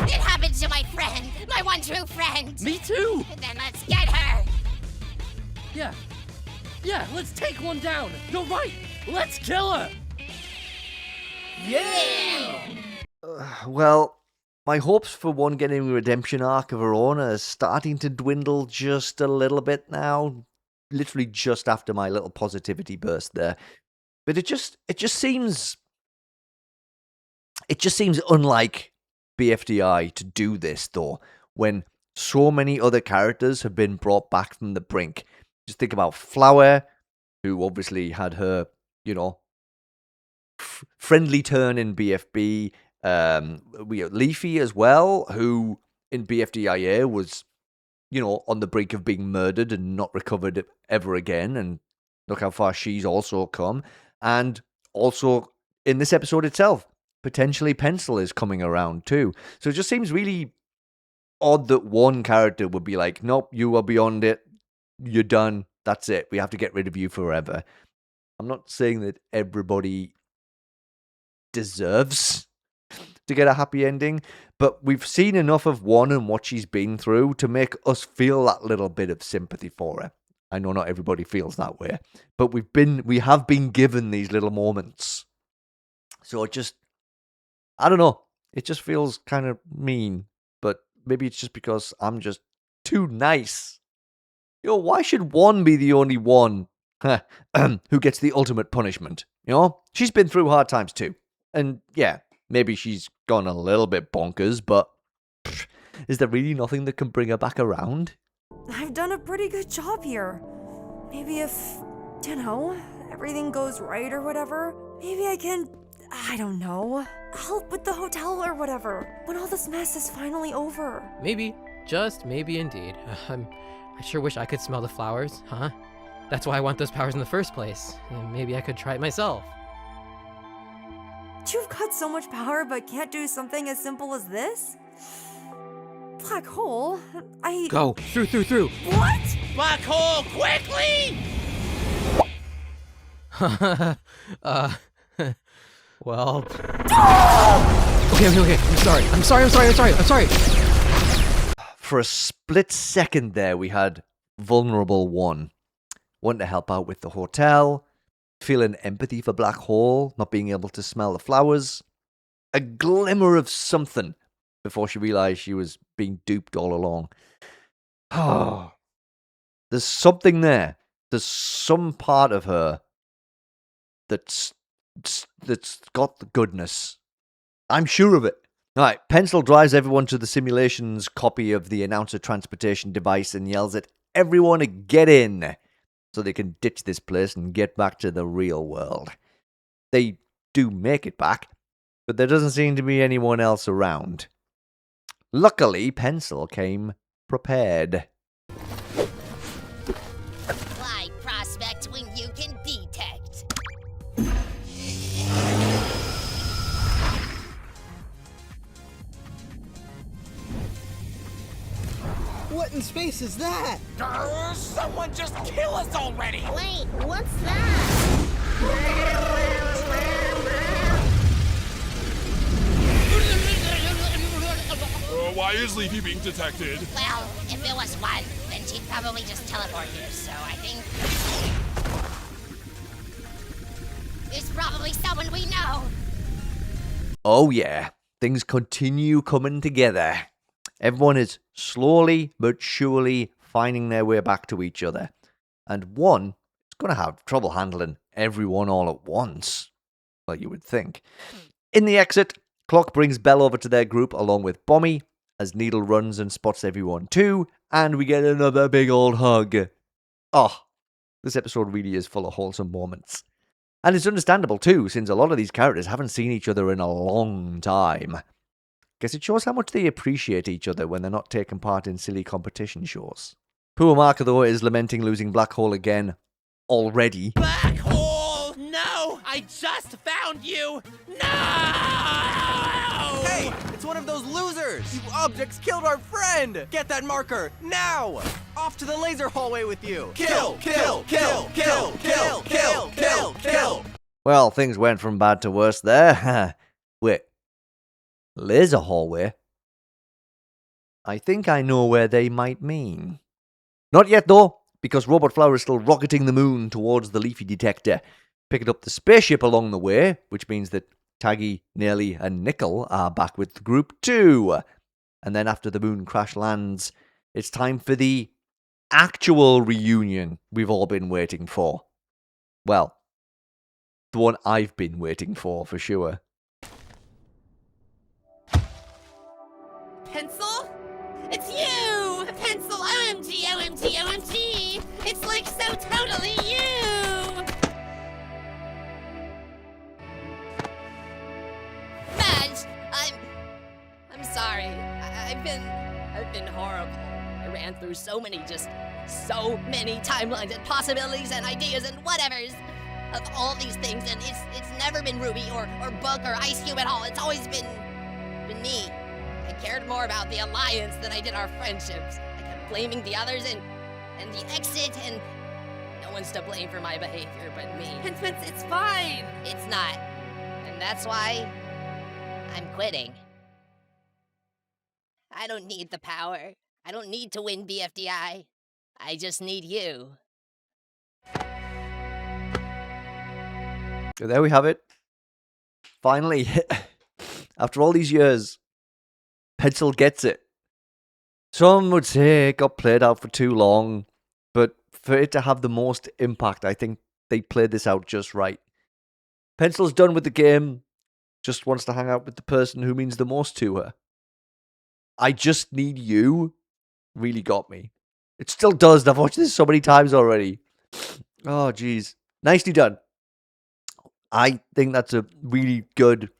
It happened to my friend, my one true friend. Me too! Then let's get her. Yeah, let's take one down. You're right. Let's kill her. Yeah! Well, my hopes for 1 getting a redemption arc of her own are starting to dwindle just a little bit now. Literally just after my little positivity burst there. But it just seems unlike BFDI to do this, though, when so many other characters have been brought back from the brink. Just think about Flower, who obviously had her, friendly turn in BFB. We have Leafy as well, who in BFDIA was, on the brink of being murdered and not recovered ever again. And look how far she's also come. And also in this episode itself, potentially Pencil is coming around too. So it just seems really odd that 1 character would be like, nope, you are beyond it. You're done. That's it. We have to get rid of you forever. I'm not saying that everybody deserves to get a happy ending, but we've seen enough of 1 and what she's been through to make us feel that little bit of sympathy for her. I know not everybody feels that way, but we have been given these little moments. So I don't know. It just feels kind of mean, but maybe it's just because I'm just too nice. Why should 1 be the only one who gets the ultimate punishment? She's been through hard times too. And yeah, maybe she's gone a little bit bonkers, but is there really nothing that can bring her back around? I've done a pretty good job here. Maybe if, everything goes right or whatever, maybe I can, I don't know, help with the hotel or whatever, when all this mess is finally over. Maybe. Just maybe indeed. I sure wish I could smell the flowers, huh? That's why I want those powers in the first place. And maybe I could try it myself. You've got so much power but can't do something as simple as this? Black hole? Go! Through! What? Black hole, quickly! Well... Okay. I'm sorry. For a split second there, we had Vulnerable 1. Wanting to help out with the hotel, feeling empathy for Black Hole, not being able to smell the flowers. A glimmer of something before she realized she was being duped all along. Oh, there's something there. There's some part of her that's got the goodness. I'm sure of it. All right, Pencil drives everyone to the simulation's copy of the announcer transportation device and yells at everyone to get in so they can ditch this place and get back to the real world. They do make it back, but there doesn't seem to be anyone else around. Luckily, Pencil came prepared. Fly prospect when you can detect. What in space is that? Someone just kill us already! Wait, what's that? Why is Leafy being detected? Well, if it was one, then she'd probably just teleport here, so I think... It's probably someone we know. Oh yeah, things continue coming together. Everyone is slowly but surely finding their way back to each other. And one is going to have trouble handling everyone all at once. Well, you would think. In the exit, Clock brings Belle over to their group along with Bommy, as Needle runs and spots everyone too, and we get another big old hug. Oh, this episode really is full of wholesome moments. And it's understandable too, since a lot of these characters haven't seen each other in a long time. Guess it shows how much they appreciate each other when they're not taking part in silly competition shows. Poor Mark, though, is lamenting losing Black Hole again already. Black hole! No! I just found you! No! Hey! It's one of those losers! You objects killed our friend! Get that marker, now! Off to the laser hallway with you! Kill! Well, things went from bad to worse there. Wait. Laser hallway? I think I know where they might mean. Not yet, though, because Robot Flower is still rocketing the moon towards the Leafy detector, picking up the spaceship along the way, which means that Taggy, Nelly, and Nickel are back with the group too. And then after the moon crash lands, it's time for the actual reunion we've all been waiting for. Well, the one I've been waiting for sure. Pencil? It's you! Pencil, OMG! It's like so totally you! Madge, I'm sorry. I've been horrible. I ran through so many timelines and possibilities and ideas and whatevers of all these things, and it's never been Ruby or Book or Ice Cube at all. It's always been me. I cared more about the alliance than I did our friendships. I kept blaming the others and the exit, and no one's to blame for my behavior but me. Pence, it's fine! It's not. And that's why I'm quitting. I don't need the power. I don't need to win BFDI. I just need you. There we have it. Finally, after all these years, Pencil gets it. Some would say it got played out for too long, but for it to have the most impact, I think they played this out just right. Pencil's done with the game, just wants to hang out with the person who means the most to her. I just need you really got me. It still does. I've watched this so many times already. Oh, jeez. Nicely done. I think that's a really good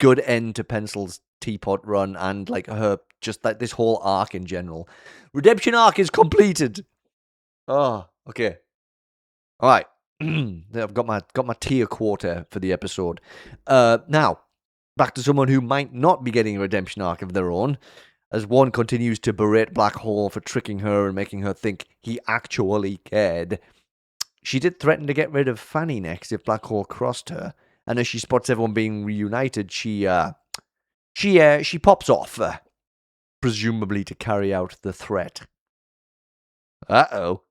end to Pencil's teapot run and like her, just like this whole arc in general. Redemption arc is completed. Oh, okay. All right. I've got my tier quarter for the episode. Now, back to someone who might not be getting a redemption arc of their own, as one continues to berate Black Hole for tricking her and making her think he actually cared. She did threaten to get rid of Fanny next if Black Hole crossed her, and as she spots everyone being reunited, she pops off, presumably to carry out the threat. Uh-oh.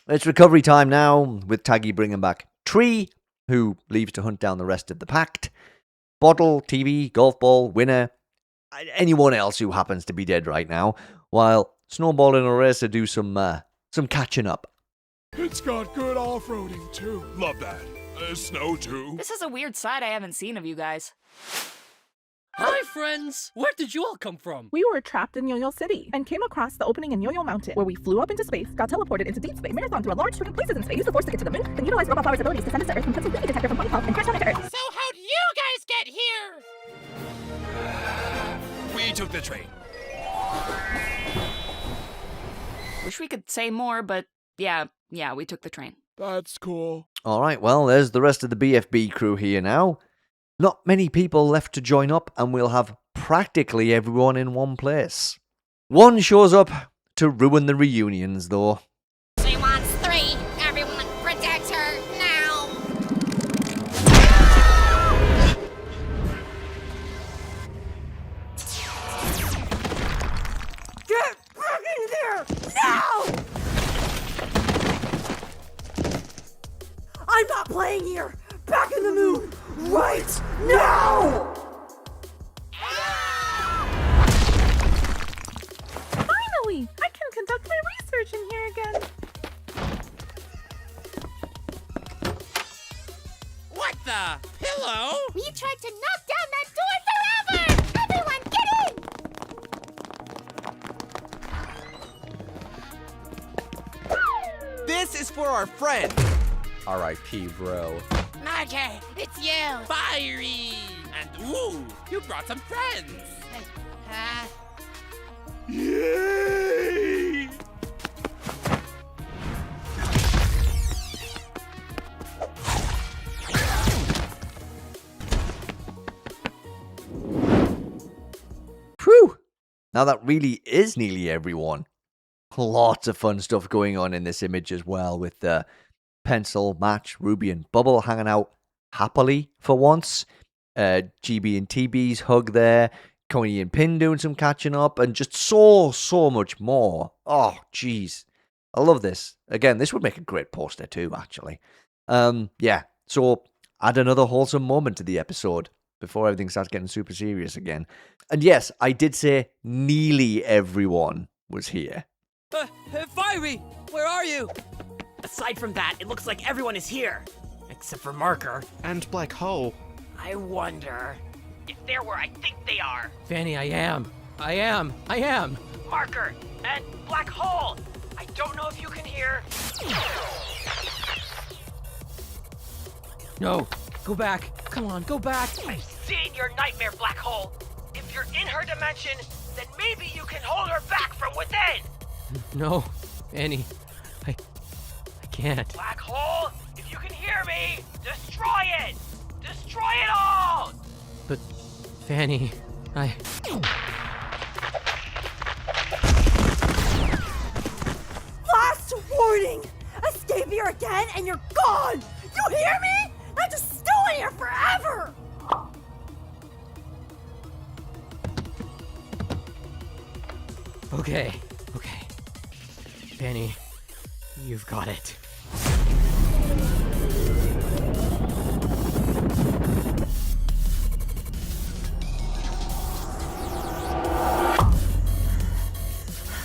It's recovery time now, with Taggy bringing back Tree, who leaves to hunt down the rest of the pact, Bottle, TV, Golf Ball, Winner, anyone else who happens to be dead right now, while Snowball and Eraser do some catching up. It's got good off-roading, too. Love that. Snow, too. This is a weird side I haven't seen of you guys. Hi, friends! Where did you all come from? We were trapped in Yo-Yo City and came across the opening in Yo-Yo Mountain, where we flew up into space, got teleported into deep space, marathon through a large shooting places in space, used the force to get to the moon, then utilized Robot Flower's abilities to send us to Earth from Pencil's leaky detector from Polykun, and crashed down to Earth. So how'd you guys get here? We took the train. Wish we could say more, but yeah, we took the train. That's cool. Alright, well, there's the rest of the BFB crew here now. Not many people left to join up, and we'll have practically everyone in one place. One shows up to ruin the reunions, though. She wants 3. Everyone protect her now. Get back in there! Now! I'm not playing here! Back in the moon! Right now! Finally! I can conduct my research in here again. What the? Pillow? We tried to knock down that door forever! Everyone, get in! This is for our friend. R.I.P. bro. Okay, it's you. Fiery. And ooh, you brought some friends. Yay! Phew! Now that really is nearly everyone. Lots of fun stuff going on in this image as well, with Pencil, Match, Ruby, and Bubble hanging out happily for once. GB and TB's hug there. Coney and Pin doing some catching up, and just so much more. Oh, jeez. I love this. Again, this would make a great poster too, actually. Yeah, so add another wholesome moment to the episode before everything starts getting super serious again. And yes, I did say nearly everyone was here. Fiery! Where are you? Aside from that, it looks like everyone is here. Except for Marker. And Black Hole. I wonder if they're where I think they are. Fanny, I am. Marker and Black Hole! I don't know if you can hear. No, go back. Come on, go back. I've seen your nightmare, Black Hole. If you're in her dimension, then maybe you can hold her back from within. No, Fanny, I can't. Black Hole, if you can hear me, destroy it! Destroy it all! But, Fanny, Last warning! Escape here again and you're gone! You hear me? I'm just stewing here forever! Okay. Fanny, you've got it.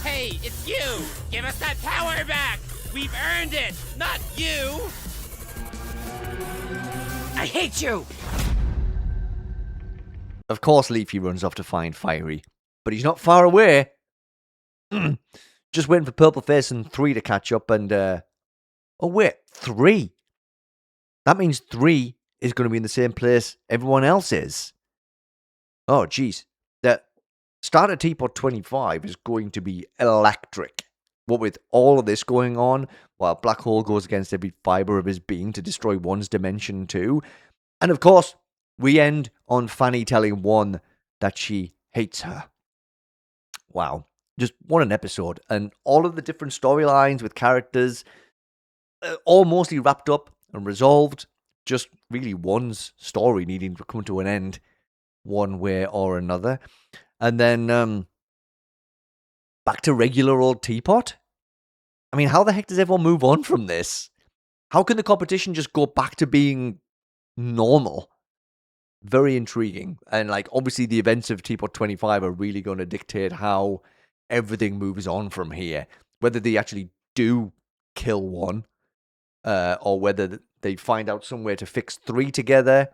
Hey, it's you! Give us that power back! We've earned it, not you! I hate you! Of course, Leafy runs off to find Fiery, but he's not far away. Just waiting for Purple Face and 3 to catch up, and oh wait, 3. That means 3 is going to be in the same place everyone else is. Oh, geez. The start of TPOT 25 is going to be electric. What with all of this going on, while Black Hole goes against every fiber of his being to destroy one's dimension too. And of course, we end on Fanny telling one that she hates her. Wow. Just what an episode. And all of the different storylines with characters, all mostly wrapped up and resolved. Just really one's story needing to come to an end one way or another. And then back to regular old TPOT. I mean, how the heck does everyone move on from this? How can the competition just go back to being normal? Very intriguing. And like, obviously the events of TPOT 25 are really going to dictate how everything moves on from here. Whether they actually do kill one, or whether they find out some way to fix 3 together,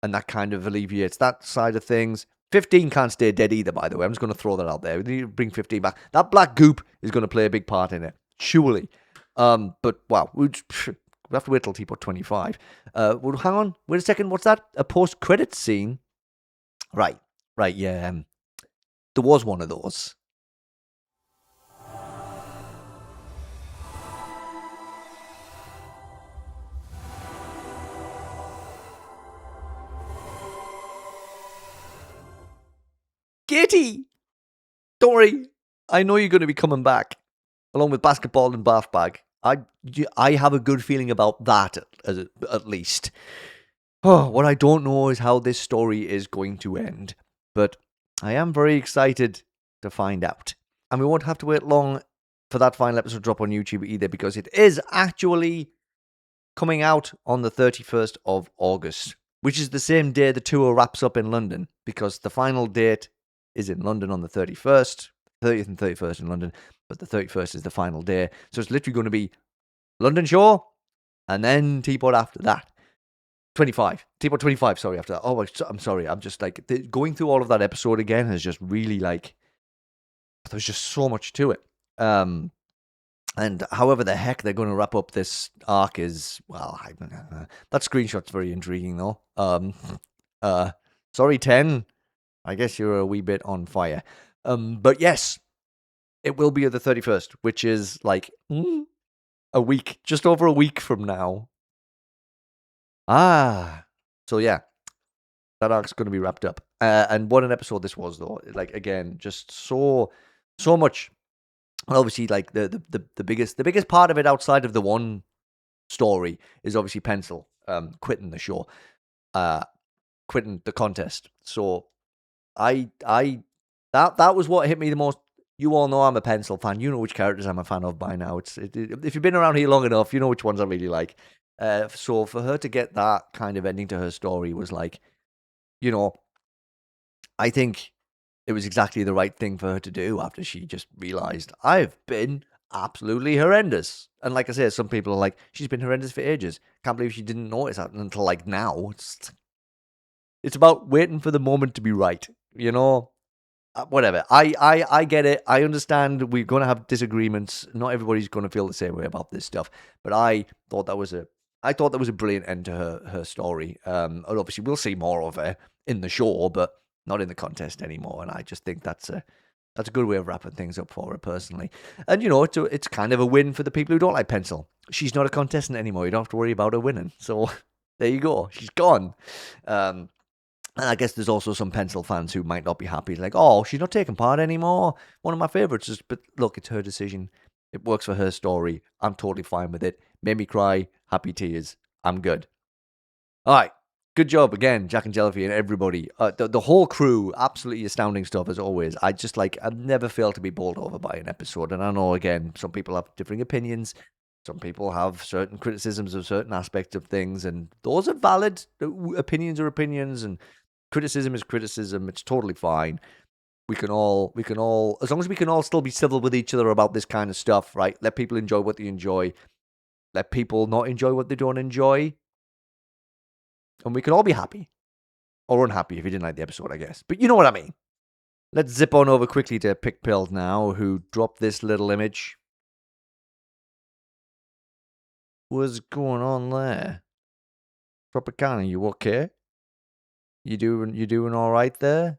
and that kind of alleviates that side of things. 15 can't stay dead either, by the way. I'm just going to throw that out there. We need to bring 15 back. That black goop is going to play a big part in it, surely. But wow, we'll have to wait till TPOT 25. Well, hang on, wait a second. What's that? A post-credit scene? Right, yeah. There was one of those. Katie! Don't worry. I know you're going to be coming back, along with basketball and bath bag. I have a good feeling about that, at least. Oh, what I don't know is how this story is going to end, but I am very excited to find out. And we won't have to wait long for that final episode to drop on YouTube either, because it is actually coming out on the 31st of August, which is the same day the tour wraps up in London, because the final date is in London on the 31st, 30th and 31st in London, but the 31st is the final day. So it's literally going to be London show, and then TPOT after that. TPOT 25, sorry, after that. Oh, I'm sorry, I'm just like, going through all of that episode again has just really like, there's just so much to it. And however the heck they're going to wrap up this arc is, well, that screenshot's very intriguing though. Sorry, 10. I guess you're a wee bit on fire. But yes, it will be at the 31st, which is like a week, just over a week from now. So yeah, that arc's going to be wrapped up. And what an episode this was, though. Like, again, just so much. And obviously, like the biggest part of it outside of the one story is obviously Pencil quitting the show, quitting the contest. So that was what hit me the most. You all know I'm a Pencil fan. You know which characters I'm a fan of by now. If you've been around here long enough, you know which ones I really like. So for her to get that kind of ending to her story was like, you know, I think it was exactly the right thing for her to do after she just realized, I've been absolutely horrendous. And like I said, some people are like, she's been horrendous for ages. Can't believe she didn't notice that until like now. It's about waiting for the moment to be right, you know? Whatever. I get it. I understand we're going to have disagreements. Not everybody's going to feel the same way about this stuff. But I thought that was a brilliant end to her story. And obviously we'll see more of her in the show, but not in the contest anymore. And I just think that's a good way of wrapping things up for her personally. And you know, it's kind of a win for the people who don't like Pencil. She's not a contestant anymore. You don't have to worry about her winning. So there you go. She's gone. And I guess there's also some Pencil fans who might not be happy. Like, oh, she's not taking part anymore. One of my favorites. But look, it's her decision. It works for her story. I'm totally fine with it. Made me cry. Happy tears. I'm good. All right. Good job again, Jack and Jellyfy and everybody. The whole crew, absolutely astounding stuff as always. I've never failed to be bowled over by an episode. And I know, again, some people have differing opinions. Some people have certain criticisms of certain aspects of things. And those are valid. Opinions are opinions. And criticism is criticism. It's totally fine. We can all, as long as we can all still be civil with each other about this kind of stuff, right? Let people enjoy what they enjoy. Let people not enjoy what they don't enjoy. And we can all be happy. Or unhappy if you didn't like the episode, I guess. But you know what I mean. let's zip on over quickly to pikpilled now, who dropped this little image. What's going on there? Tropicana, you okay? You doing all right there?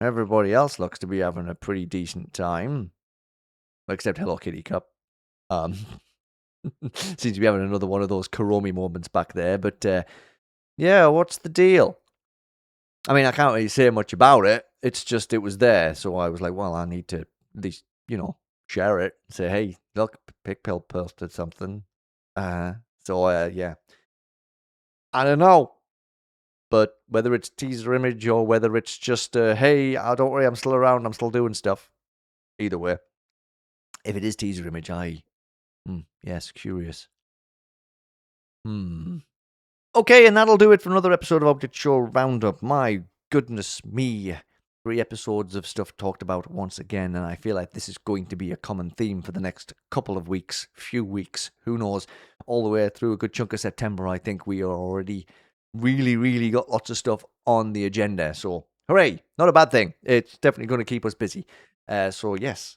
Everybody else looks to be having a pretty decent time, except Hello Kitty Cup. Seems to be having another one of those Karomi moments back there. But yeah, what's the deal? I mean, I can't really say much about it. It's just it was there, so I was like, well, I need to at least, share it. Say, hey, look, pikpilled posted something. So yeah, I don't know. But whether it's teaser image or whether it's just, hey, don't worry, I'm still around, I'm still doing stuff. Either way. If it is teaser image, yes, curious. Okay, and that'll do it for another episode of Object Show Roundup. My goodness me. 3 episodes of stuff talked about once again, and I feel like this is going to be a common theme for the next couple of weeks, few weeks, who knows, all the way through a good chunk of September. I think we are already really got lots of stuff on the agenda, so hooray, not a bad thing. It's definitely going to keep us busy. So yes,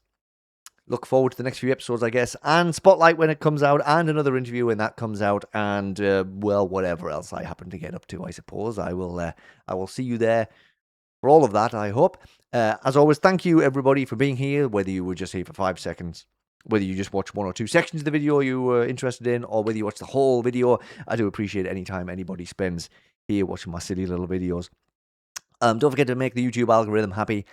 look forward to the next few episodes, I guess, and Spotlight when it comes out, and another interview when that comes out, and well, whatever else I happen to get up to, I suppose. I will see you there for all of that, I hope. As always, thank you everybody for being here, whether you were just here for 5 seconds, whether you just watched 1 or 2 sections of the video you were interested in, or whether you watched the whole video. I do appreciate any time anybody spends here watching my silly little videos. Don't forget to make the YouTube algorithm happy.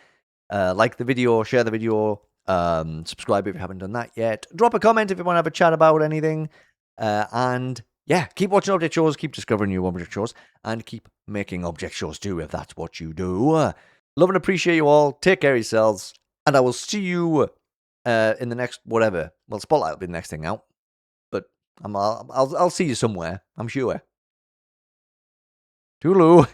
Like the video, share the video, subscribe if you haven't done that yet. Drop a comment if you want to have a chat about anything. And yeah, keep watching object shows, keep discovering new object shows, and keep making object shows too, if that's what you do. Love and appreciate you all. Take care of yourselves, and I will see you in the next whatever. Well, Spotlight will be the next thing out, but I'll see you somewhere, I'm sure. Toodaloo.